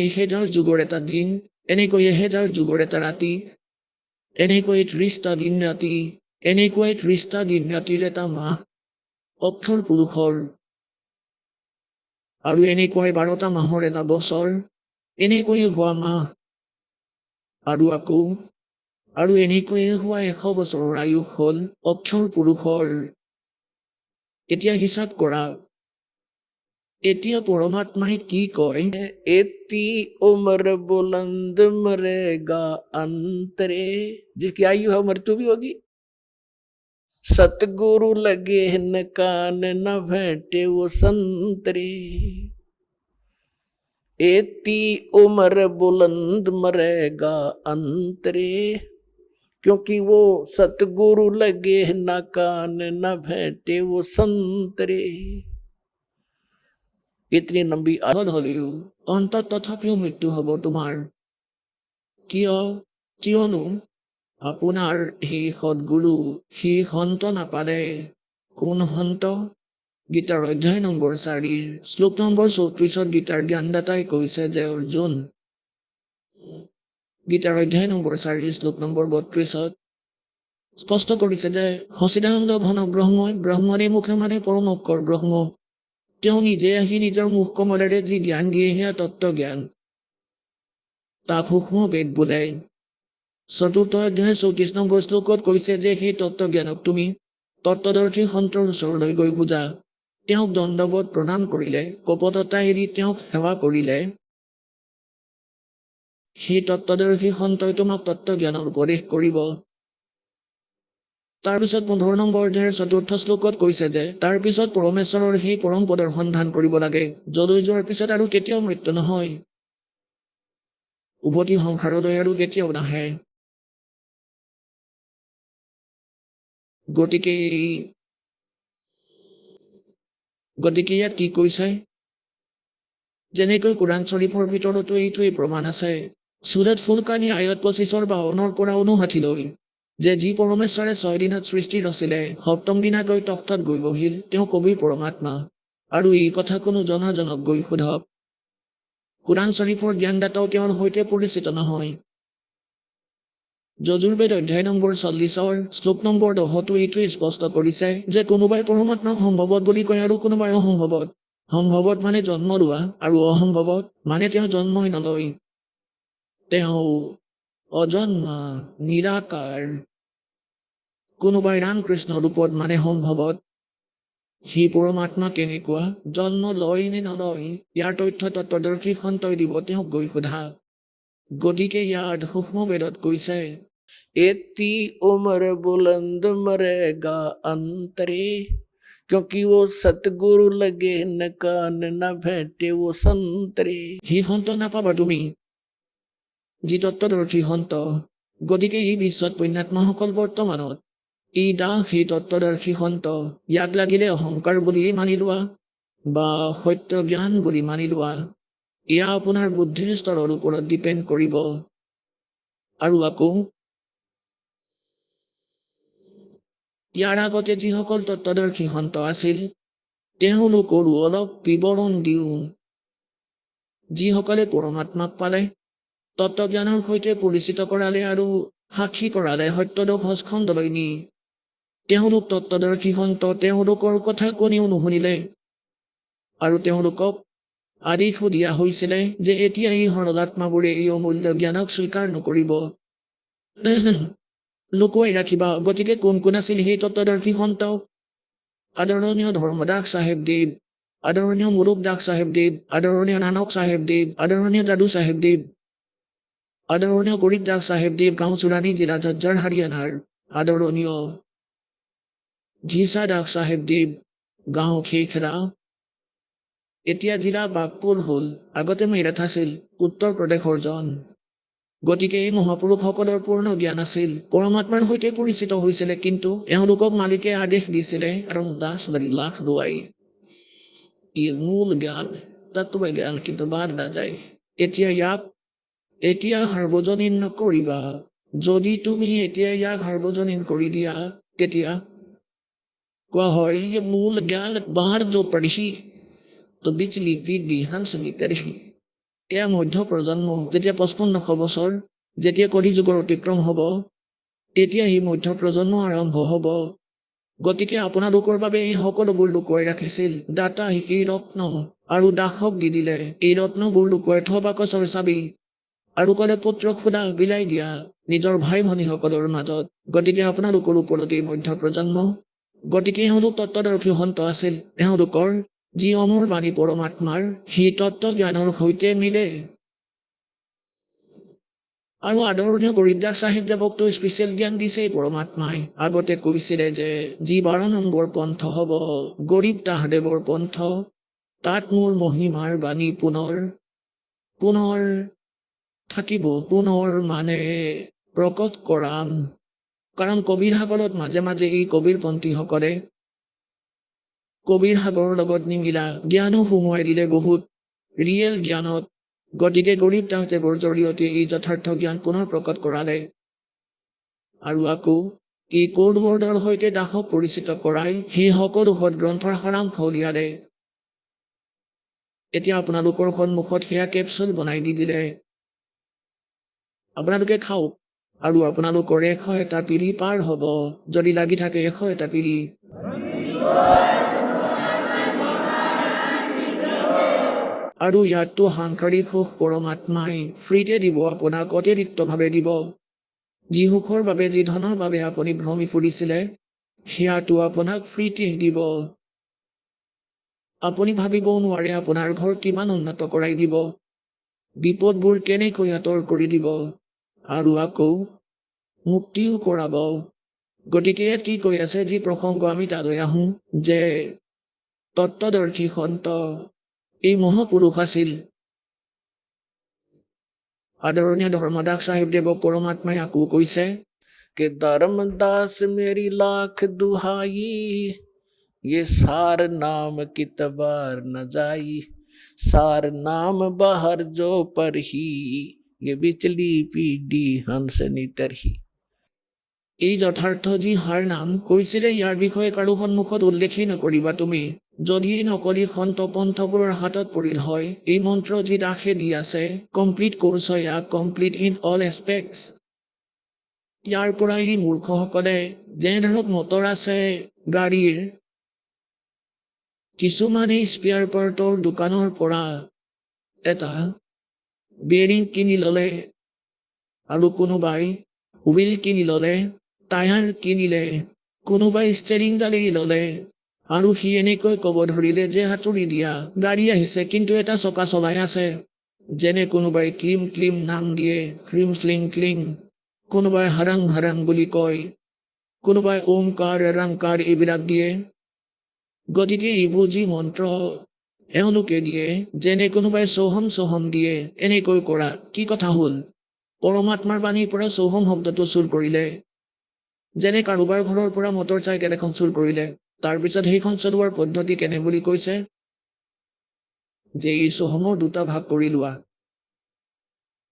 1000 যুগৰ এটা দিন, এনেকৈ 1000 যুগৰ এটা ৰাতি, এনেকৈ 30টা দিন ৰাতি, এনেকৈ 30টা দিন ৰাতিৰ এটা মাহ অক্ষৰ পুৰুষৰ, আৰু এনেকৈ 12টা মাহৰ এটা বছৰ, এনেকৈ হোৱা মাহ, আৰু আৰু এনেকৈয়ে হোৱা 100 বছৰৰ আয়ুস হ'ল অক্ষৰ পুৰুষৰ। এতিয়া হিচাপ কৰা, এতিয়া পৰমাত্মাই কি কয়? एती उम्र बुलंद मरेगा अंतरे, जिसकी आयु है मृत्यु भी होगी। सतगुरु लगे न कान न भेंटे वो संतरे। एती उम्र बुलंद मरेगा अंतरे, क्योंकि वो सतगुरु लगे न कान न भेंटे वो संतरे। इतनी लंबी আগত হ'লেও অন্তত তথাপিও মৃত্যু হ'ব তোমাৰ। কিয়নো আপোনাৰ সেই সদ্গুৰু, সেই সন্ত নাপালে। কোন সন্ত? গীতাৰ অধ্যায় নম্বৰ 4 শ্লোক নম্বৰ 34 গীতাৰ জ্ঞানদাতাই কৈছে যে অৰ্জুন, গীতাৰ অধ্যায় নম্বৰ 4 শ্লোক নম্বৰ 32 স্পষ্ট কৰিছে যে সচিদানন্দ ঘন ব্ৰহ্মই ব্ৰহ্মৰে মুখে মানে পৰম অক্ষৰ ব্ৰহ্ম। তেওঁ নিজে আহি নিজৰ মুখ কমলেৰে যি জ্ঞান দিয়ে সেয়া তত্ত্ব জ্ঞান, তাক সূক্ষ্ম বেদ বোলে। 4ৰ্থ অধ্যায় 34 নম্বৰ শ্লোকত কৈছে যে সেই তত্ত্ব জ্ঞানক তুমি তত্ত্বদৰ্শী সন্তৰ ওচৰলৈ গৈ বুজা। তেওঁক দণ্ডৱত প্ৰণাম কৰিলে, কপটতা এৰি তেওঁক সেৱা কৰিলে, সেই তত্ত্বদৰ্শী সন্তই তোমাক তত্ত্ব জ্ঞানৰ উপদেশ কৰিব। তাৰপিছত 15 নম্বৰ অধ্যায়ৰ 4ৰ্থ শ্লোকত কৈছে যে তাৰপিছত পৰমেশ্বৰৰ সেই পৰম পদৰ সন্ধান কৰিব লাগে, যলৈ যোৱাৰ পিছত আৰু কেতিয়াও মৃত্যু নহয়, উভতি সংসাৰলৈ আৰু কেতিয়াও নাহে। গতিকে ইয়াত কি কৈছে? যেনেকৈ কোৰাণ শ্বৰীফৰ ভিতৰতো এইটোৱেই প্ৰমাণ আছে। চুৰত ফুলকানী আয়ত 25 52 পৰা 59লৈ যে যি পৰমেশ্বৰে 6 দিনত সৃষ্টি ৰচিলে, 7ম দিনা গৈ তখ্তত গৈ বহিল, তেওঁ কবি পৰমাত্মা। আৰু এই কথা কোনো জনাজনক গৈ সোধক। কোৰাণ শ্বৰীফৰ জ্ঞানদাতাও তেওঁৰ সৈতে পৰিচিত নহয়। যজুৰ্বেদ অধ্যায় নম্বৰ 40 শ্লোক নম্বৰ 10 এইটোৱে স্পষ্ট কৰিছে যে কোনোবাই পৰমাত্মাক সম্ভৱত বুলি কয় আৰু কোনোবাই অসম্ভৱত। সম্ভৱত মানে জন্ম লোৱা, আৰু অসম্ভৱত মানে তেওঁ জন্মই নলয়, তেওঁ অজন্মা নিৰাকাৰ। কোনোবাই ৰামকৃষ্ণ ৰূপত মানে সম্ভৱত। সেই পৰমাত্মা কেনেকুৱা, জন্ম লয় নে নলয়, ইয়াৰ তথ্য তত্ত্বদৰ্শী সন্তই দিব, তেওঁক গৈ সোধা। গতিকে ইয়াত সূক্ষ্ম বেদত কৈছে एती उम्र बुलंद मरेगा अंतरे, क्योंकि वो सतगुरु लगे न कान न भेंटे वो संतरे। সেই সন্ত নাপাবা তুমি, যি তত্ত্বদৰ্শী সন্ত। গতিকে এই বিশ্বত পুণ্যাত্মাসকল বৰ্তমানত এই দাস সেই তত্ত্বদৰ্শী সন্ত। ইয়াক লাগিলে অহংকাৰ বুলি মানি লোৱা বা সত্য জ্ঞান বুলি মানি লোৱা, এয়া আপোনাৰ বুদ্ধিৰ স্তৰৰ ওপৰত ডিপেণ্ড কৰিব। আৰু আকৌ ইয়াৰ আগতে যিসকল তত্ত্বদৰ্শী সন্ত আছিল তেওঁলোকৰো অলপ বিৱৰণ দিওঁ। যিসকলে পৰমাত্মাক পালে, তত্ত্বজ্ঞানৰ সৈতে পৰিচিত কৰালে আৰু সাক্ষী কৰালে সত্যদোষ খণ্ডলৈ নি, তেওঁলোক তত্ত্বদৰ্শী সন্ত। তেওঁলোকৰ কথা কোনেও নুশুনিলে আৰু তেওঁলোকক আদেশ দিয়া হৈছিলে যে এতিয়া এই সৰলাত্মাবোৰে এই অমূল্য জ্ঞানক স্বীকাৰ নকৰিব, লুকুৱাই ৰাখিবা। গতিকে কোন কোন আছিল সেই তত্ত্বদৰ্শী সন্ত? আদৰণীয় ধৰ্মদাস চাহেবদেৱ, আদৰণীয় মুৰুগদাস চাহেবদেৱ, আদৰণীয় নানক চাহেবদেৱ, আদৰণীয় যাদু চাহেবদেৱ, আদৰণীয় গৰীবদাস চাহেবদেৱ, গাঁও চুৰাণী জিলা ঝজ্জাৰ হাৰিয়ানাৰ, আদৰণীয় ঘিচা দাস চাহেবদেৱ, গাঁও খেখৰা, এতিয়া জিলা বাগপুৰ হ'ল, আগতে মেৰঠ আছিল, উত্তৰ প্ৰদেশৰ জন। গতিকে এই মহাপুৰুষসকলৰ পূৰ্ণ জ্ঞান আছিল, পৰমাত্মাৰ সৈতে পৰিচিত হৈছিলে, কিন্তু এওঁলোকক মালিকে আদেশ দিছিলে আৰু 10 লাখ দুৱাই ই মূল জ্ঞান, তত্ত্ব জ্ঞান কিন্তু বাদ নাযায়। এতিয়া সাৰ্বজনীন নকৰিবা। যদি তুমি এতিয়া ইয়াক সাৰ্বজনীন কৰি দিয়া, তেতিয়া কোৱা হয় যে মূল জ্ঞান বাহাৰ যো পঢ়ি তো বিচলি বিধি হান্সলি তেৰহি। এয়া মধ্য প্ৰজন্ম, যেতিয়া 5500 বছৰ, যেতিয়া কলি যুগৰ অতিক্ৰম হ'ব, তেতিয়া এই মধ্য প্ৰজন্ম আৰম্ভ হ'ব। গতিকে আপোনালোকৰ বাবে এই সকলোবোৰ লুকুৱাই ৰাখিছিল। দাতা এই ৰত্ন আৰু দাসক দি দিলে এই ৰত্নবোৰ লুকুৱাই থবা কচৰ চাবি। আৰু ক'লে পুত্ৰ খুদা বিলাই দিয়া নিজৰ ভাই ভনীসকলৰ মাজত। গতিকে আপোনালোকৰ ওপৰত এই মধ্য প্ৰজন্ম, গতিকে এওঁলোক তত্ত্বদৰ্শী সন্ত আছিল। এওঁলোকৰ যি অমৰ বাণী পৰমাত্মাৰ সি তত্ত্ব জ্ঞানৰ সৈতে মিলে। আৰু আদৰণীয় গৰীবদাস চাহিবদেৱকতো স্পেচিয়েল জ্ঞান দিছে পৰমাত্মাই। আগতে কৈছিলে যে যি 12 নম্বৰ পন্থ হ'ব গৰীব দাসদেৱৰ পন্থ, তাত মোৰ মহিমাৰ বাণী পুনৰ থাকিব, পুনৰ মানে প্ৰকট কৰাম। কাৰণ কবিৰ সাগৰত মাজে মাজে এই কবিৰ পন্থীসকলে কবিৰ সাগৰৰ লগত নিমিলা জ্ঞানো সোমোৱাই দিলে বহুত ৰিয়েল জ্ঞানত। গতিকে গৰীব দাসদেৱৰ জৰিয়তে এই যথাৰ্থ জ্ঞান পুনৰ প্ৰকট কৰালে আৰু আকৌ এই কোডৱৰ্ডৰ সৈতে দাসক পৰিচিত কৰাই সেই সকলো সদগ্ৰন্থৰ সাৰাংশ উলিয়ালে। এতিয়া আপোনালোকৰ সন্মুখত সেয়া কেপচুল বনাই দি দিলে। আপোনালোকে খাওক আৰু আপোনালোকৰ 101টা পিঢ়ি পাৰ হ'ব, যদি লাগি থাকে 101টা পিঢ়ি। আৰু ইয়াততো সাংসাৰিক সুখ পৰমাত্মাই ফ্ৰীতে দিব, আপোনাক অতিৰিক্তভাৱে দিব। যি সুখৰ বাবে, যি ধনৰ বাবে আপুনি ভ্ৰমি ফুৰিছিলে সেয়াটো আপোনাক ফ্ৰীতে দিব। আপুনি ভাবিবও নোৱাৰে আপোনাৰ ঘৰ কিমান উন্নত কৰাই দিব, বিপদবোৰ কেনেকৈ আঁতৰ কৰি দিব আৰু আকৌ মুক্তিও কৰাব। গতিকে এটি কৈ আছে যি প্ৰসংগ আমি তালৈ আহোঁ যে তত্ত্বদৰ্শী সন্ত এই মহাপুৰুষ আছিল। আদৰণীয় ধৰ্মদাস চাহিবদেৱক পৰমাত্মাই আকৌ কৈছে कि धर्मदास मेरी लाख दुहाई, ये सार नाम की तबार न जाई, सार नाम बाहर जो पर ही, ये बिचली पीढ़ी हंस नितरही। এই যথাৰ্থ যি হাৰ নাম কৈছিলে ইয়াৰ বিষয়ে কাৰো সন্মুখত উল্লেখেই নকৰিবা তুমি। যদি নকলি সন্ত পন্থবোৰৰ হাতত পৰিল হয় এই মন্ত্ৰ যি দাসে দি আছে, কমপ্লিট কোৰ্চ হয় ইয়াক, কমপ্লিট ইন অল এছপেক্টছ। ইয়াৰ পৰা এই মূৰ্খসকলে যেনে ধৰক মটৰ আছে গাড়ীৰ, কিছুমানে স্পেয়াৰ পাৰ্টৰ দোকানৰ পৰা এটা বেৰিং কিনি ল'লে আৰু কোনোবাই হুইল কিনি ল'লে, টায়াৰ কিনিলে, কোনোবাই ষ্টেৰিংডালেই ল'লে আৰু সি এনেকৈ ক'ব ধৰিলে যে হাতুৰি দিয়া গাড়ী আহিছে কিন্তু এটা চকা চলাই আছে। যেনে কোনোবাই ক্লিম ক্লিম নাম দিয়ে, ক্লিম শ্লিং ক্লিং, কোনোবাই হাৰাং হাৰাং বুলি কয়, কোনোবাই ওমকাৰ ৰাংকাৰ এইবিলাক দিয়ে। গতিকে এইবোৰ যি মন্ত্ৰ এওঁলোকে দিয়ে, যেনে কোনোবাই চৌহম চৌহম দিয়ে, এনেকৈ কৰা কি কথা হ'ল? পৰমাত্মাৰ বাণীৰ পৰা চৌহম শব্দটো চুৰ কৰিলে। যেনে কাৰোবাৰ ঘৰৰ পৰা মটৰ চাইকেল এখন চুৰ কৰিলে, তাৰপিছত সেইখন চলোৱাৰ পদ্ধতি কেনে বুলি কৈছে যে এই চৌহমৰ 2টা ভাগ কৰি লোৱা,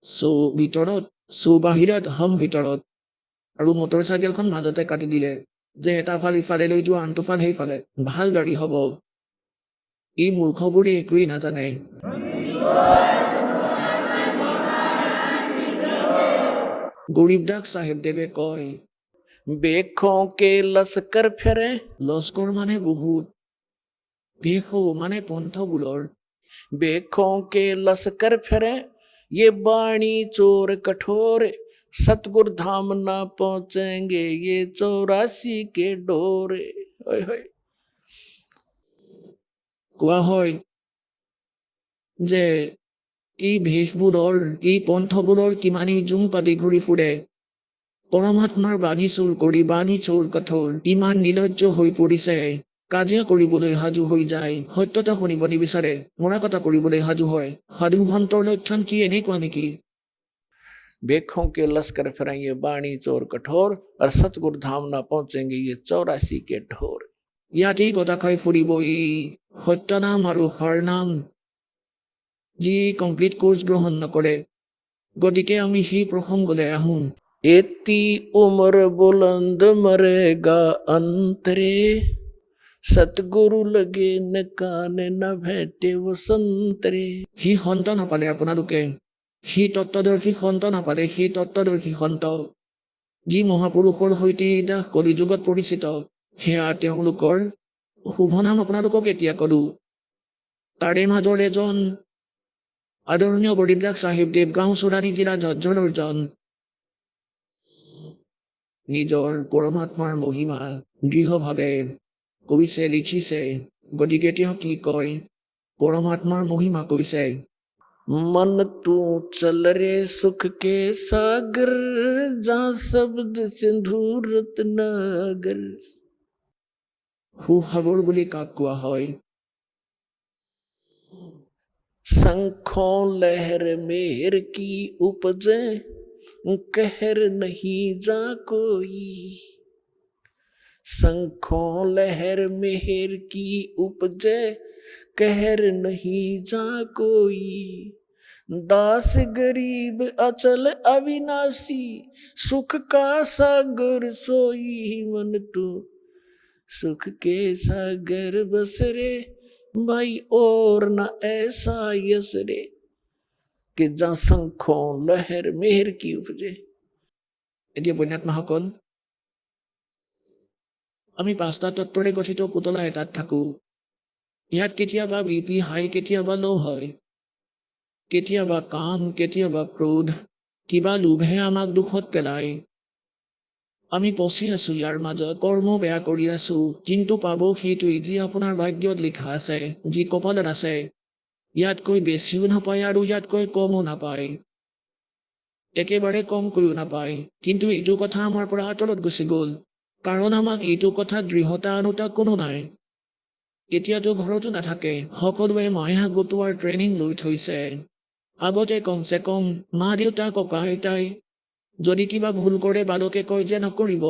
চৌ ভিতৰত, চৌ বাহিৰত, হম ভিতৰত, আৰু মটৰ চাইকেলখন মাজতে কাটি দিলে যে এটা ফাল ইফালে লৈ যোৱা, আনটো ফাল সেইফালে, ভাল গাড়ী হ'ব। এই মূৰ্খবোৰে একোৱেই নাজানে। গৰীবদাস চাহিবদেৱে কয় बेखों के लश्कर फिरे, লস্কৰ মানে বহুত, বেশো মানে পন্থবোৰৰ, बेखों के लश्कर फिरे, ये बाणी चोर कठोर, सतगुरु धाम ना पहुंचेंगे ये 84 के डोरे। ओए होए। কোৱা হয় যে এই ভেষবোৰৰ, এই পন্থবোৰৰ কিমানেই জুম পাতি ঘূৰি ফুৰে, পৰমাত্মাৰ বাণী চুৰ কৰি, বাণী চোৰ কঠোৰ, ইমান নিৰ্লজ্জ হৈ পৰিছে, কাজিয়া কৰিবলৈ সাজু হৈ যায়, সত্যতা শুনিব নিবিচাৰে, মৰা কটা কৰিবলৈ সাজু হয়। সাধু সন্তৰ লক্ষণ কি এনেকুৱা নেকি? बेखों के लश्कर फिरे, ये बाणी चोर कठोर, और सतगुरु धाम ना पहुंचेंगे ये 84 के ढोर। ইয়াতেই কথা খাই ফুৰিব এই সত্যনাম আৰু হৰনাম, যি কমপ্লিট কোৰ্চ গ্ৰহণ নকৰে। গতিকে আমি সেই প্ৰসংগলৈ আহোঁ। एती उम्र बुलंद मरेगा अंतरे, सतगुरु लगे न कान न भेटे वो संतरे। সি সন্ত নাপালে আপোনালোকে, সি তত্ত্বদৰ্শী সন্ত নাপালে, সেই তত্ত্বদৰ্শী সন্ত যি মহাপুৰুষৰ সৈতে দাস কলিযুগত পৰিচিত, সেয়া তেওঁলোকৰ শুভ নাম আপোনালোকক এতিয়া ক'লো। তাৰে মাজৰ এজন আদৰণীয় গৰীবদাস চাহিবদেৱ গাঁও চোৰাণী জিলা ঝজ্জৰৰ জন নিজৰ পৰমাত্মাৰ মহিমা দৃঢ়ভাৱে কৈছে লিখিছে গতিকে তেওঁ কি কয় পৰমাত্মাৰ মহিমা কৈছে मन तू चल रे सुख के सागर जहाँ शब्द सिंधु रत्नागर সুসাগৰ বুলি কাক কোৱা হয় शंखों लहर मेहर की उपजे कहर नहीं जा कोई शंखों लहर मेहर की उपजे कहर नहीं जा कोई दास गरीब अचल अविनाशी सुख का सागर सोई मन तू सुख के सागर बसरे भाई और न ऐसा यस रे कि जहाँ शंखों लहर मेहर की उपजे এতিয়া বন্যাত্মাসকল আমি 5টা তত্ত্বৰে গঠিত পুতলা এটাত থাকোঁ ইয়াত কেতিয়াবা বিপি হাই কেতিয়াবা ল' হয় কেতিয়াবা কাম কেতিয়াবা ক্ৰোধ কিবা লোভে আমাক দুখত পেলায় আমি পচি আছোঁ ইয়াৰ মাজত কৰ্ম বেয়া কৰি আছোঁ কিন্তু পাব সেইটোৱেই যি আপোনাৰ ভাগ্যত লিখা আছে যি কপালত আছে ইয়াতকৈ বেছিও নাপায় আৰু ইয়াতকৈ কমো নাপায় একেবাৰে কমকৈও নাপায় কিন্তু এইটো কথা আমাৰ পৰা আঁতৰত গুচি গ'ল কাৰণ আমাক এইটো কথাত দৃঢ়তা আনুতা কোনো নাই এতিয়াতো ঘৰতো নাথাকে সকলোৱে মায়া গোটোৱাৰ ট্ৰেইনিং লৈ থৈছে আগতে কমচে কম মা দেউতা ককা আইতাই যদি কিবা ভুল কৰে বালকে কয় যে নকৰিব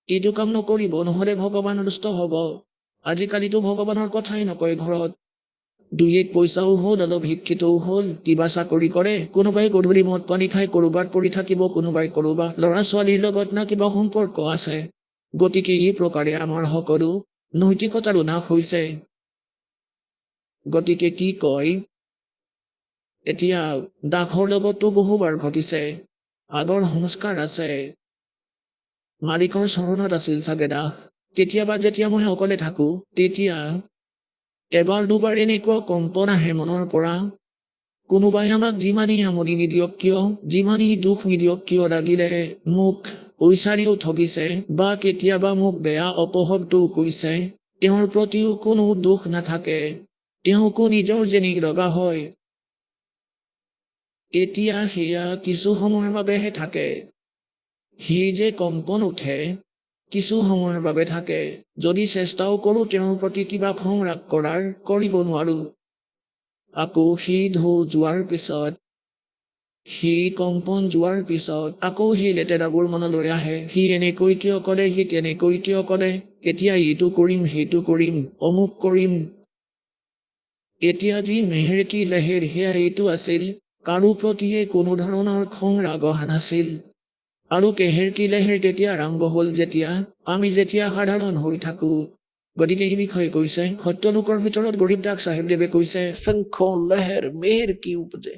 এইটো কাম নকৰিব নহ'লে ভগৱান ৰুষ্ট হ'ব আজিকালিতো ভগৱানৰ কথাই নকয় ঘৰত 2 পইচাও হ'ল অলপ শিক্ষিতও হ'ল কিবা চাকৰি কৰে কোনোবাই গধূলি মদ পানী খাই ক'ৰবাত পৰি থাকিব কোনোবাই ক'ৰবাত ল'ৰা ছোৱালীৰ লগত না কিবা সম্পৰ্ক আছে গতিকে এই প্ৰকাৰে আমাৰ সকলো নৈতিকতাৰো নাশ হৈছে গতিকে কি কয় এতিয়া দাসৰ লগতো বহুবাৰ ঘটিছে আগৰ সংস্কাৰ আছে মালিকৰ চৰণত আছিল চাগে দাস কেতিয়াবা যেতিয়া মই অকলে থাকোঁ তেতিয়া এবাৰ দুবাৰ এনেকুৱা কম্পন আহে মনৰ পৰা কোনোবাই আমাক যিমানেই আমনি নিদিয়ক কিয় যিমানেই দুখ নিদিয়ক কিয় লাগিলে মোক পইচাৰিও ঠগিছে বা কেতিয়াবা মোক বেয়া অপশব্দও কৈছে তেওঁৰ প্ৰতিও কোনো দুখ নাথাকে তেওঁকো নিজৰ যেনি লগা হয় এতিয়া সেয়া কিছু সময়ৰ বাবেহে থাকে সেই যে কম্পন উঠে কিছু সময়ৰ বাবে থাকে যদি চেষ্টাও কৰোঁ তেওঁৰ প্ৰতি কিবা খং ৰাগ কৰাৰ কৰিব নোৱাৰোঁ আকৌ সেই ঢৌ যোৱাৰ পিছত সেই কম্পন যোৱাৰ পিছত আকৌ সেই লেতেৰাবোৰ মনলৈ আহে সি এনেকৈ কিয় কৰে সি তেনেকৈ কিয় কৰে এতিয়া এইটো কৰিম সেইটো কৰিম অমুক কৰিম এতিয়া যি মেহেৰ কি লেহেৰ সেয়া এইটো আছিল কাৰো প্ৰতিয়ে কোনো ধৰণৰ খং ৰাগ অহা নাছিল আৰু কেহেৰ কি লেহেৰ তেতিয়া আৰম্ভ হ'ল যেতিয়া আমি যেতিয়া সাধাৰণ হৈ থাকোঁ গতিকে এই বিষয়ে কৈছে সত্যলোকৰ ভিতৰত গৰীবদাস চাহিবদেৱে কৈছে शंखों लहर मेहर की उपजे